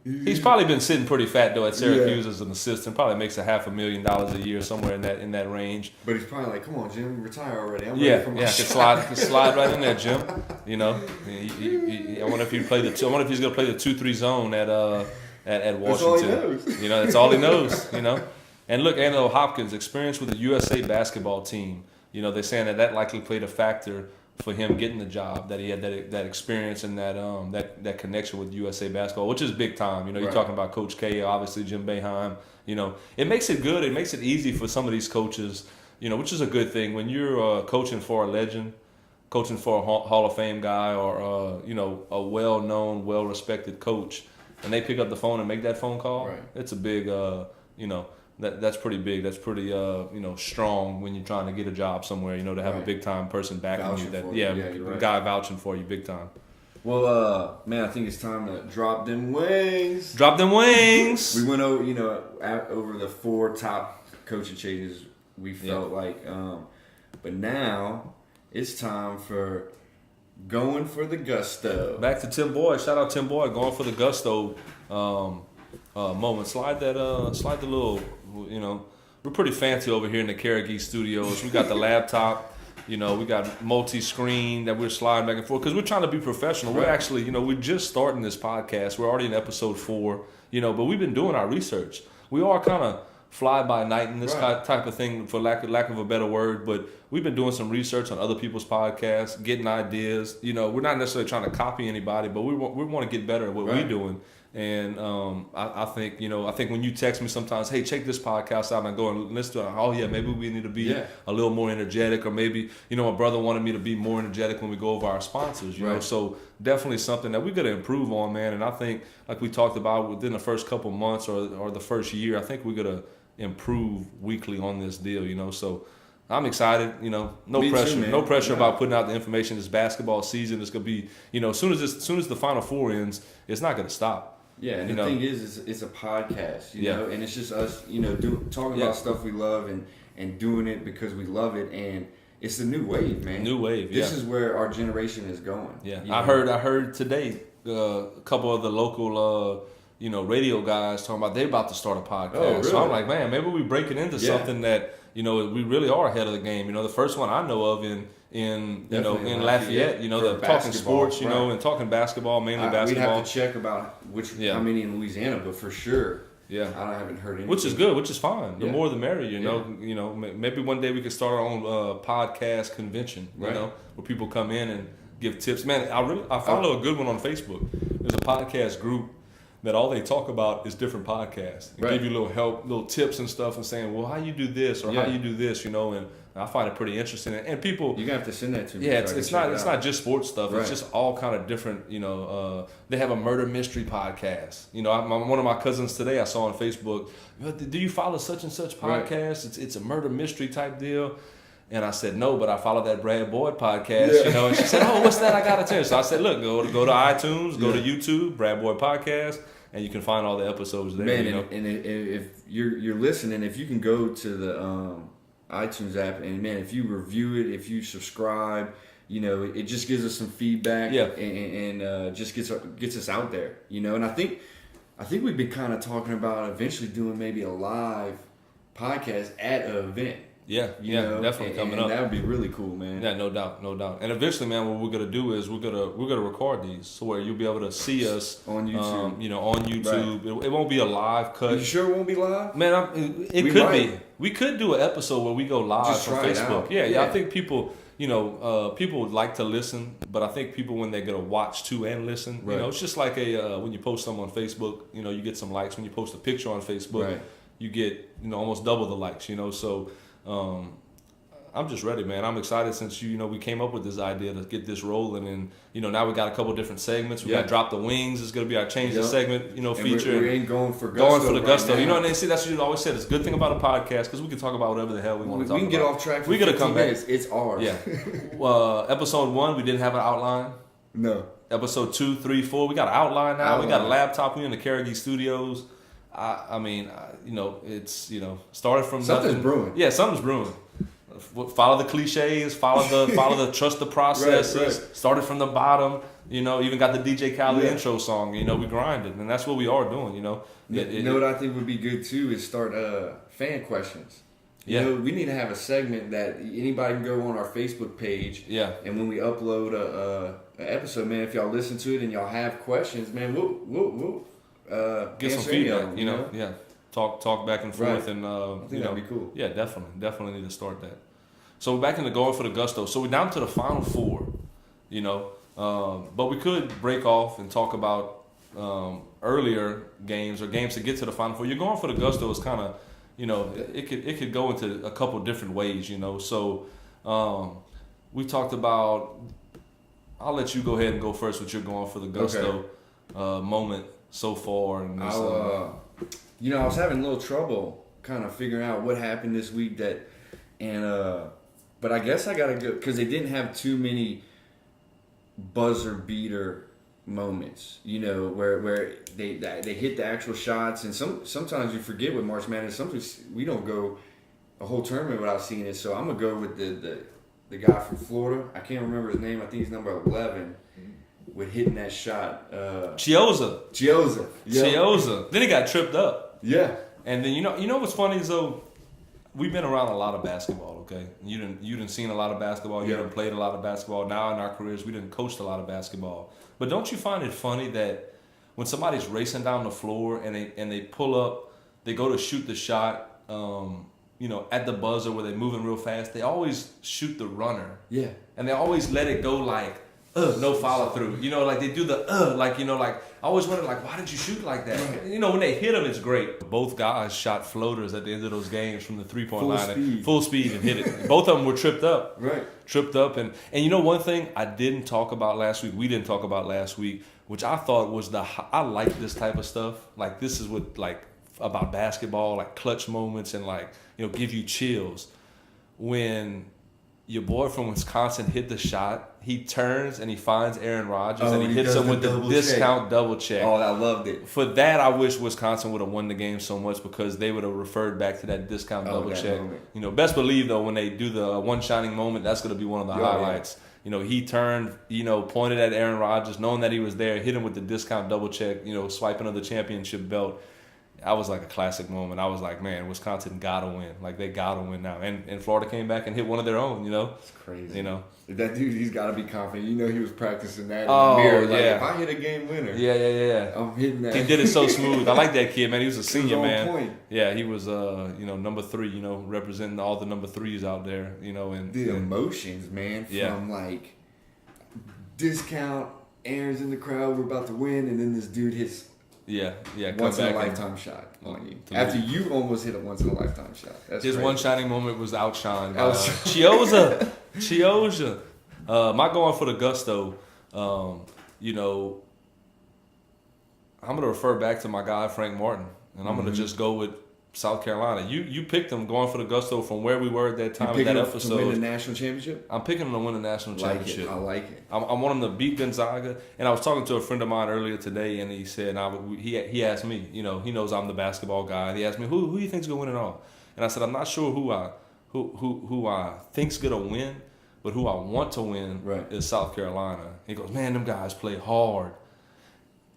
He's probably been sitting pretty fat though at Syracuse as an assistant. Probably makes $500,000 a year somewhere in that range. But he's probably like, "Come on, Jim, retire already." I'm Yeah, ready for my can slide right in there, Jim. You know, I wonder if he play I wonder if he's gonna play the 2-3 zone at Washington. That's all he knows. You know, that's all he knows. You know, and look, Angelo Hopkins' experience with the USA basketball team. You know, they're saying that likely played a factor for him getting the job, that he had that experience and that connection with USA basketball, which is big time. You know, you're talking about Coach K, obviously Jim Boeheim. You know, it makes it good. It makes it easy for some of these coaches. You know, which is a good thing when you're coaching for a legend, coaching for a Hall of Fame guy, or you know, a well-known, well-respected coach, and they pick up the phone and make that phone call. Right. It's a big, you know. That's pretty big. That's pretty you know, strong when you're trying to get a job somewhere. You know, to have a big time person backing you. Guy vouching for you big time. Well, man, I think it's time to drop them wings. Drop them wings. We went over, you know, over the 4 top coaching changes we felt like, but now it's time for going for the gusto. Back to Tim Boyd. Shout out Tim Boyd going for the gusto moment. Slide the little. You know, we're pretty fancy over here in the Carrigee studios. We got the laptop, you know, we got multi-screen that we're sliding back and forth because we're trying to be professional. We're actually, you know, we're just starting this podcast. We're already in episode 4, you know, but we've been doing our research. We are kind of fly by night in this type of thing, for lack of a better word, but we've been doing some research on other people's podcasts, getting ideas. You know, we're not necessarily trying to copy anybody, but we want to get better at what we're doing. And I think, you know, when you text me sometimes, hey, check this podcast out, and I go and listen to it. Oh yeah, maybe we need to be a little more energetic, or maybe, you know, my brother wanted me to be more energetic when we go over our sponsors, you know. So definitely something that we got to improve on, man. And I think, like we talked about, within the first couple months or the first year, I think we got to improve weekly on this deal, you know. So I'm excited, you know. No pressure about putting out the information. This basketball season is gonna be, you know, as soon as the Final Four ends, it's not gonna stop. Yeah, and the thing is it's a podcast, you know, and it's just us, you know, talking about stuff we love and doing it because we love it, and it's the new wave, man. New wave. This is where our generation is going. Yeah, I heard today a couple of the local you know, radio guys talking about they're about to start a podcast. Oh, really? So I'm like, man, maybe we breaking into something that, you know, we really are ahead of the game. You know, the first one I know of in Lafayette, you know, the talking sports, you know, and talking basketball, mainly basketball. We'd have to check about how many in Louisiana, but for sure, I haven't heard anything. Which is good, which is fine. The more the merrier, you know. You know, maybe one day we could start our own podcast convention, you know, where people come in and give tips. Man, I follow a good one on Facebook. There's a podcast group that all they talk about is different podcasts. And give you a little help, little tips and stuff, and saying, well, how you do this or how you do this, you know, and I find it pretty interesting. And people, you're gonna have to send that to me. Yeah, it's not just sports stuff. It's just all kind of different. You know, they have a murder mystery podcast. You know, one of my cousins today I saw on Facebook. Do you follow such and such podcast? It's a murder mystery type deal. And I said, no, but I follow that Brad Boyd podcast, you know. And she said, oh, what's that? I got to tell you. So I said, look, go to iTunes, go to YouTube, Brad Boyd podcast, and you can find all the episodes there. Man, you know? and if you're listening, if you can go to the iTunes app, and man, if you review it, if you subscribe, you know, it just gives us some feedback, and just gets us out there, you know. And I think we've been kind of talking about eventually doing maybe a live podcast at an event. Yeah, definitely coming up. That would be really cool, man. Yeah, no doubt. And eventually, man, what we're gonna do is we're gonna record these, so where you'll be able to see us on YouTube. You know, on YouTube. Right. It won't be a live cut. You sure it won't be live? Man, it could be. We could do an episode where we go live from Facebook. Yeah. I think people, you know, people would like to listen, but I think people, when they're gonna watch too and listen, you know, it's just like when you post something on Facebook, you know, you get some likes. When you post a picture on Facebook, you get, you know, almost double the likes. You know, so. I'm just ready, man. I'm excited since we came up with this idea to get this rolling, and you know, now we got a couple different segments. We got Drop the Wings. It's gonna be our change the segment, you know, feature. We ain't going for the gusto. You know, and see, that's what you always said. It's a good thing about a podcast because we can talk about whatever the hell we want to talk about. We can get off track. We gotta come back. It's ours. Yeah. Episode 1, we didn't have an outline. No. Episode 2, 3, 4, we got an outline now. We got a laptop. We in the Carrigee studios. I mean, you know, it's, you know, started from something's brewing. Yeah, something's brewing. Follow the cliches. Follow the trust the processes. Right. Started from the bottom. You know, even got the DJ Khaled Yeah. intro song. You know, we grinded, and that's what we are doing. You know, You know what I think would be good too is start fan questions. You Yeah. know, we need to have a segment that anybody can go on our Facebook page. Yeah. And when we upload a episode, man, if y'all listen to it and y'all have questions, man, we'll get some answer any of feedback. them, You know, yeah. Talk back and forth, Right. and I think you know, that'd be cool. Yeah, definitely need to start that. So we're back into going for the gusto. So we're down to the final four. You know, but we could break off and talk about earlier games or games to get to the final four. You're going for the gusto is kind of, you know, it could go into a couple different ways. You know, so we talked about. I'll let you go ahead and go first. What you're going for the gusto moment so far. And this, you know, I was having a little trouble kind of figuring out what happened this week but I guess I gotta go because they didn't have too many buzzer beater moments, you know, where they hit the actual shots, and sometimes you forget with March Madness. Sometimes we don't go a whole tournament without seeing it. So I'm gonna go with the guy from Florida. I can't remember his name. I think he's number 11. With hitting that shot, Chioza. Yep. Chioza. Then he got tripped up. Yeah. And then you know what's funny is though, we've been around a lot of basketball, okay? You didn't seen a lot of basketball, you Yeah. done played a lot of basketball. Now in our careers we didn't coached a lot of basketball. But don't you find it funny that when somebody's racing down the floor and they pull up, they go to shoot the shot, you know, at the buzzer where they're moving real fast, they always shoot the runner. Yeah. And they always let it go like no follow through. You know, like they do the like, you know, like I always wonder like, why did you shoot like that? Right. You know, when they hit them, it's great. Both guys shot floaters at the end of those games from the 3-point Full line, speed. full speed, and hit it. Both of them were tripped up. Right. Tripped up, and you know one thing I didn't talk about last week. We didn't talk about last week, which I thought was I like this type of stuff. Like this is what like about basketball, like clutch moments and like, you know, give you chills. When your boy from Wisconsin hit the shot, he turns and he finds Aaron Rodgers and he hits does him with the double discount double check. Oh, I loved it. For that, I wish Wisconsin would have won the game so much because they would have referred back to that discount double that check. moment. You know, best believe though when they do the one shining moment, that's going to be one of the highlights. You know, he turned, you know, pointed at Aaron Rodgers, knowing that he was there, hit him with the discount double check. You know, swiping of the championship belt. I was like a classic moment. I was like, man, Wisconsin gotta win. Like they gotta win now. And Florida came back and hit one of their own. You know, It's crazy. You know. That dude, he's got to be confident. You know, he was practicing that in Oh, the mirror. Like, yeah. if I hit a game winner, Yeah. I'm hitting that. He did it so smooth. I like that kid, man. He was a senior, on man. point. Yeah, he was, you know, number 3. You know, representing all the number 3s out there. You know, and The emotions, man, Yeah. from like discount, Aaron's in the crowd, we're about to win, and then this dude hits yeah, come once in a back. lifetime shot on you. To After me. you almost hit a once in a lifetime shot. That's His crazy. one shining moment was outshined. Outshined. Chioza. My going for the gusto. You know, I'm gonna refer back to my guy Frank Martin, and I'm gonna just go with South Carolina. You picked them going for the gusto from where we were at that time of Picking that up to win the episode. national championship. I'm picking them to win the national championship. I like it. I want them to beat Gonzaga. And I was talking to a friend of mine earlier today, and he said, he asked me, you know, he knows I'm the basketball guy. He asked me, who you think's gonna win it all? And I said, I'm not sure who I think's gonna win, but who I want to win Right. is South Carolina. He goes, man, them guys play hard.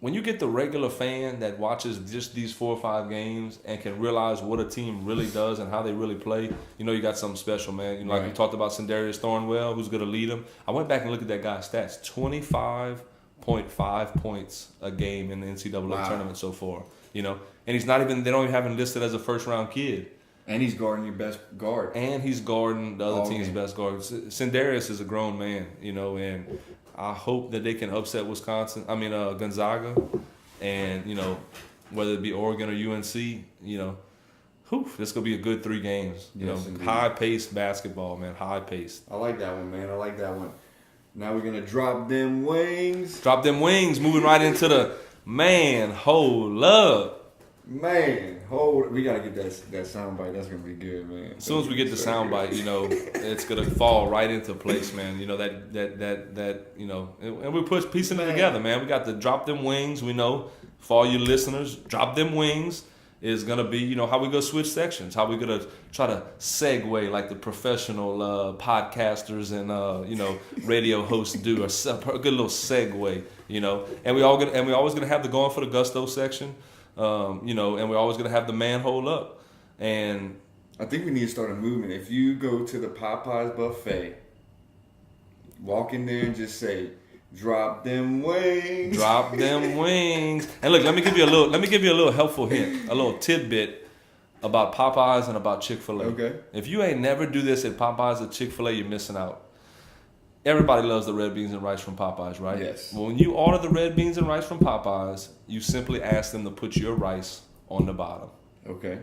When you get the regular fan that watches just these 4 or 5 games and can realize what a team really does and how they really play, you know you got something special, man. You know, like we Right. talked about Sindarius Thornwell, who's going to lead them. I went back and looked at that guy's stats. 25.5 points a game in the NCAA Wow. tournament so far. You know, and he's not even, they don't even have him listed as a first-round kid. And he's guarding your best guard. And he's guarding the other All team's game. best guard. Sindarius is a grown man, you know, and I hope that they can upset Gonzaga, and you know, whether it be Oregon or UNC, you know, this gonna be a good 3 games. You Yes, know, indeed. high-paced basketball, man, high-paced. I like that one, man. I like that one. Now we're gonna drop them wings. Drop them wings, moving right into the man. Hold up. Man, we gotta get that sound bite. That's gonna be good, man. As soon as we get the sound bite, you know, it's gonna fall right into place, man. You know that you know, and we put piecing it Man. together, man. We got the drop them wings. We know for all you listeners, drop them wings. is gonna be, how we go switch sections, how we gonna try to segue like the professional podcasters and radio hosts do, a good little segue, and we always gonna have the going for the gusto section, and we're always gonna have the man hold up, and I think we need to start a movement. If you go to the Popeyes buffet, walk in there and just say, "Drop them wings." Drop them wings. And look, let me give you a little helpful hint, a little tidbit about Popeyes and about Chick-fil-A. Okay. If you ain't never do this at Popeyes or Chick-fil-A, you're missing out. Everybody loves the red beans and rice from Popeyes, right? Yes. Well, when you order the red beans and rice from Popeyes, you simply ask them to put your rice on the bottom. Okay.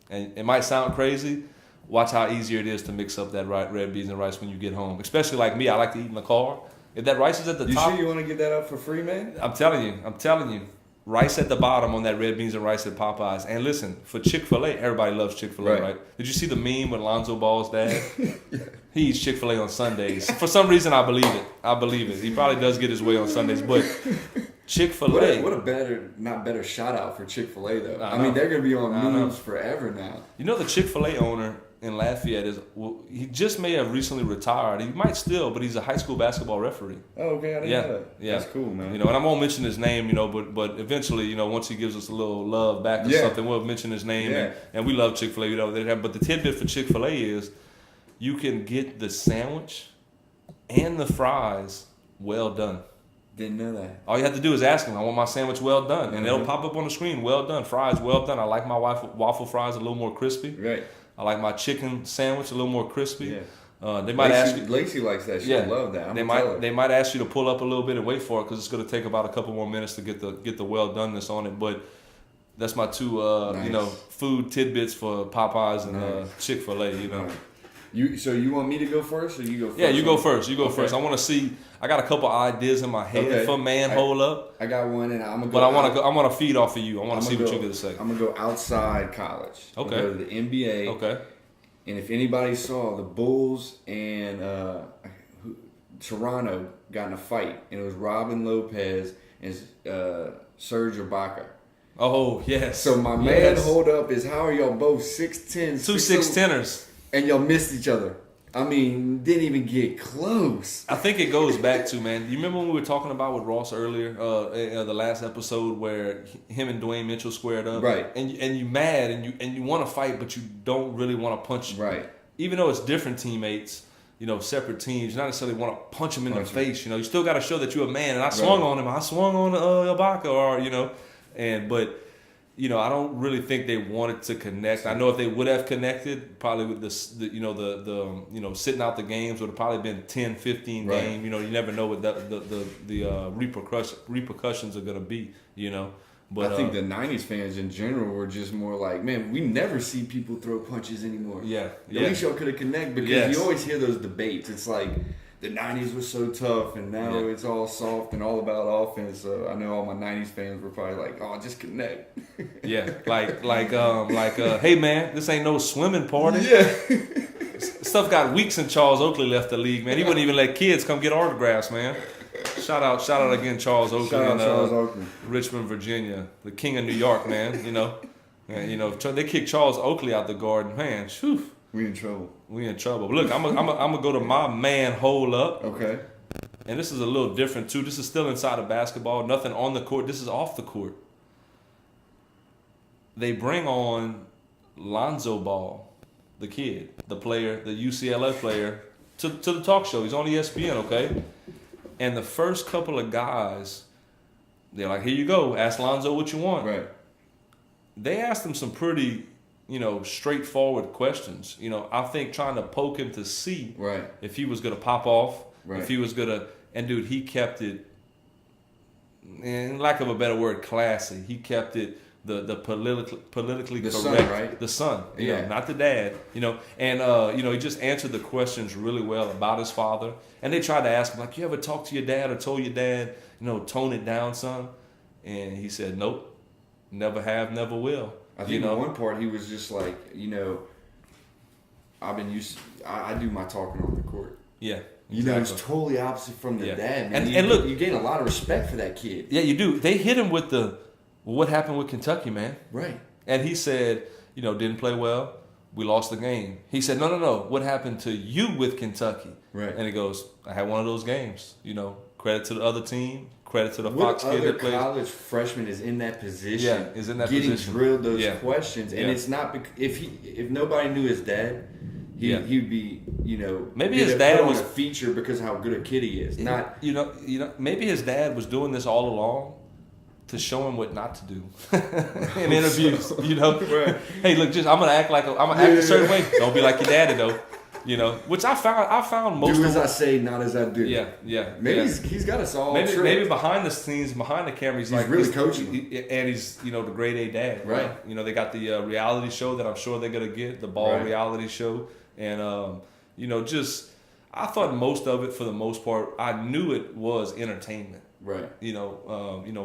And it might sound crazy. Watch how easier it is to mix up that red beans and rice when you get home. Especially like me, I like to eat in the car. If that rice is at the You top, sure you want to give that up for free, man? I'm telling you, rice at the bottom on that red beans and rice at Popeyes. And listen, for Chick-fil-A, everybody loves Chick-fil-A, right? Did you see the meme with Lonzo Ball's dad? He eats Chick-fil-A on Sundays. For some reason, I believe it. He probably does get his way on Sundays, but Chick-fil-A. What a not better shout out for Chick-fil-A though. I know. mean, they're gonna be on news forever now. The Chick-fil-A owner in Lafayette he just may have recently retired. He might still, but he's a high school basketball referee. Oh, okay, I didn't know that. Yeah, That's cool, man. And I won't mention his name, but eventually, once he gives us a little love back or something, we'll mention his name. Yeah. And we love Chick-fil-A, but the tidbit for Chick-fil-A is you can get the sandwich and the fries well done. Didn't know that. All you have to do is ask them, I want my sandwich well done. And it'll pop up on the screen, well done, fries well done. I like my waffle fries a little more crispy. Right. I like my chicken sandwich a little more crispy. Yeah. They might ask you. Lacey likes that. She love that. They might ask you to pull up a little bit and wait for it because it's going to take about a couple more minutes to get the well doneness on it. But that's my two food tidbits for Popeyes and Chick-fil-A. So you want me to go first, or you go first? Yeah, you go first. You go first. I want to see. I got a couple ideas in my head for man hold up. I got one, and I'm gonna go. But I want to feed off of you. I want to see what you're gonna say. I'm gonna go outside college. Okay. I'm gonna go to the NBA. Okay. And if anybody saw the Bulls and Toronto got in a fight, and it was Robin Lopez and Serge Ibaka. Oh yes. So my man hold up is, how are y'all both 6'10", two 6'10"ers, and y'all missed each other? I mean, didn't even get close. I think it goes back to, man, you remember when we were talking about with Ross earlier, the last episode where him and Dwayne Mitchell squared up, right? And you mad and you want to fight, but you don't really want to punch, right? Even though it's different teammates, separate teams, you not necessarily want to punch him in the face. You still got to show that you're a man. And I swung on him. I swung on Ibaka, but. I don't really think they wanted to connect. I know if they would have connected, probably with the sitting out the games would have probably been 10, 15 game. You never know what the repercussions are going to be, But I think the 90s fans in general were just more like, man, we never see people throw punches anymore. Yeah. At least y'all could have connected, because you always hear those debates. It's like, the 90s was so tough, and now it's all soft and all about offense. So I know all my 90s fans were probably like, "Oh, just connect." Yeah, hey man, this ain't no swimming party. Yeah, stuff got weeks since Charles Oakley left the league, man. He wouldn't even let kids come get autographs, man. Shout out again, Charles Oakley. Charles Oakley, Richmond, Virginia, the king of New York, man. They kicked Charles Oakley out the Garden, man. Whew. We in trouble. But look, I'm gonna go to my man hold up. Okay. And this is a little different too. This is still inside of basketball. Nothing on the court. This is off the court. They bring on Lonzo Ball, the kid, the player, the UCLA player, to the talk show. He's on ESPN, okay? And the first couple of guys, they're like, "Here you go. Ask Lonzo what you want." Right. They asked him some pretty, straightforward questions. I think trying to poke him to see if he was going to pop off, if he was going to, and dude, he kept it, in lack of a better word, classy. He kept it the politically correct. Son, right? The son, not the dad, and he just answered the questions really well about his father. And they tried to ask him, like, you ever talked to your dad or told your dad, tone it down, son? And he said, nope, never have, never will. I think in one part he was just like, I do my talking on the court. Yeah. Exactly. It's totally opposite from the dad, man. And look, you gain a lot of respect for that kid. Yeah, you do. They hit him with what happened with Kentucky, man. Right. And he said, didn't play well. We lost the game. He said, no. What happened to you with Kentucky? Right. And he goes, I had one of those games. Credit to the other team. Credit to the What Fox kid other that plays. college freshman is in that position? Yeah, is in that getting position. drilled those Yeah. questions, and Yeah. it's not if nobody knew his dad, he'd be Maybe get his a- dad put on was- a feature because of how good a kid he is. Not Maybe his dad was doing this all along to show him what not to do in interviews. Right. Hey, look, I'm gonna act a certain way. Don't be like your daddy though. Which I found most do of as I say, not as I do. Yeah. Maybe yeah. he's got us all. Maybe behind the scenes, behind the camera, he's like really coaching them. and he's the grade A dad, Right. They got the reality show that I'm sure they're gonna get, the ball Right. reality show, and I thought most of it, for the most part, I knew it was entertainment. Right.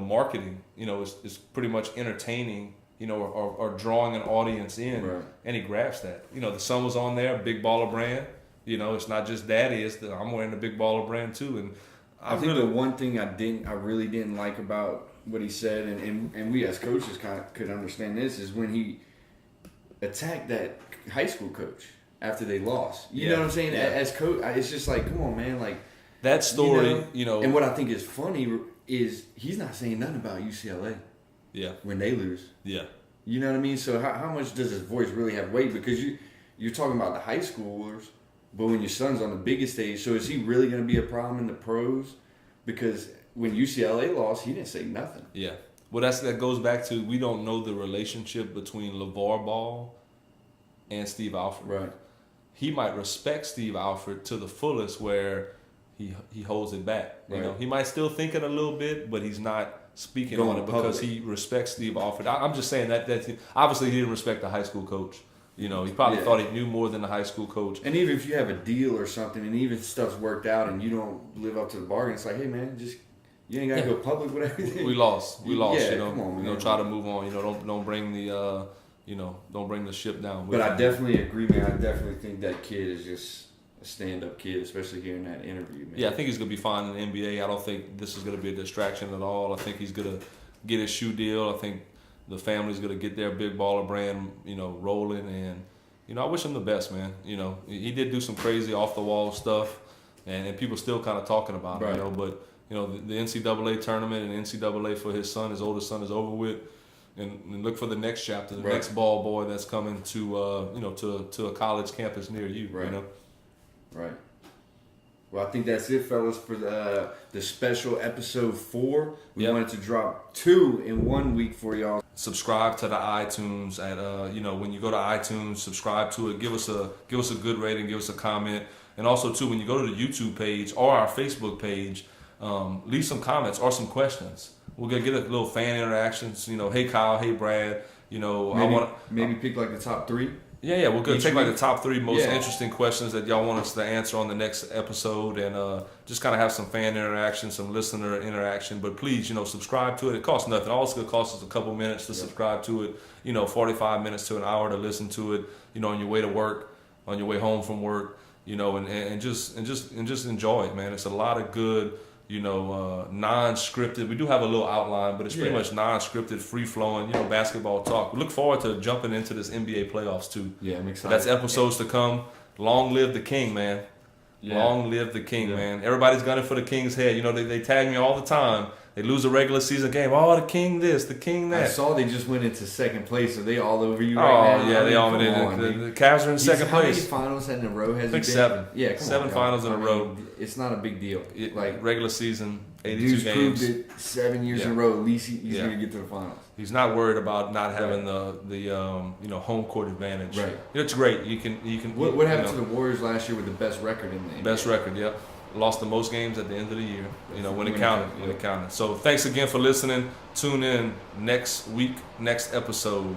Marketing, is pretty much entertaining, or drawing an audience in, Right. and he grasps that. The son was on there, Big Baller Brand. It's not just daddy; I'm wearing the Big Baller Brand too, and I think the one thing I really didn't like about what he said, and we as coaches kind of could understand this, is when he attacked that high school coach after they lost. You know what I'm saying? Yeah. As coach, it's just like, come on, man, like. that story, And what I think is funny is he's not saying nothing about UCLA yeah, when they lose. yeah. You know what I mean? So how much does his voice really have weight? Because you're talking about the high schoolers, but when your son's on the biggest stage, so is he really going to be a problem in the pros? Because when UCLA lost, he didn't say nothing. Yeah. Well, that goes back to, we don't know the relationship between LeVar Ball and Steve Alford. Right. He might respect Steve Alford to the fullest, where he holds it back. Right. He might still think it a little bit, but he's not speaking Going on it because public. he respects Steve Alford. I'm just saying that obviously he didn't respect the high school coach. He probably thought he knew more than the high school coach. And even if you have a deal or something, and even stuff's worked out, and you don't live up to the bargain, it's like, hey man, you ain't gotta go public with everything. We lost. Yeah, come on, man. Try to move on. Don't bring the don't bring the ship down. But I definitely agree, man. I definitely think that kid is just a stand-up kid, especially hearing that interview, man. Yeah, I think he's gonna be fine in the NBA. I don't think this is gonna be a distraction at all. I think he's gonna get his shoe deal. I think the family's gonna get their Big Baller Brand, rolling, and I wish him the best, man. He did do some crazy off the wall stuff, and people still kind of talking about Right. it, But the NCAA tournament and NCAA for his oldest son, is over with. And look for the next chapter, the Right. next ball boy that's coming to to a college campus near you. Right. Right. Well, I think that's it, fellas, for the special episode 4. We Yep. wanted to drop 2 in 1 week for y'all. Subscribe to the iTunes at when you go to iTunes, subscribe to it. Give us a good rating, give us a comment, and also too, when you go to the YouTube page or our Facebook page, leave some comments or some questions. We're gonna get a little fan interactions. Hey Kyle, hey Brad. Maybe pick like the top 3. Yeah, we're gonna Each take like week. the top 3 most Yeah. interesting questions that y'all want us to answer on the next episode, and just kind of have some fan interaction, some listener interaction. But please, subscribe to it. It costs nothing. All it's gonna cost us a couple minutes to subscribe to it. 45 minutes to an hour to listen to it. On your way to work, on your way home from work. And just enjoy it, man. It's a lot of good. Non-scripted. We do have a little outline, but it's pretty much non-scripted, free-flowing, basketball talk. We look forward to jumping into this NBA playoffs too. Yeah, I'm excited. That's episodes to come. Long live the king, man. Yeah. Long live the king, Yeah. man. Everybody's gunning for the king's head. They tag me all the time. They lose a regular season game. Oh, the king this, the king I that. saw they just went into second place. Are they all over you Oh, right now? yeah, they all come in. on, The dude. Cavs are in second How many place. finals in a row has I think he been? 7. Yeah, come 7 on, finals y'all. in a row. It's not a big deal. Like, Regular season, 82 dude's games. proved it 7 years in a Yeah. row. At least he's Yeah. going to get to the finals. He's not worried about not having the home court advantage. Right. It's great. You can. What happened to the Warriors last year with the best record in the NBA? Best record, yep. Lost the most games at the end of the year. When it When it counted. counted, When it counted. So thanks again for listening. Tune in next week, next episode.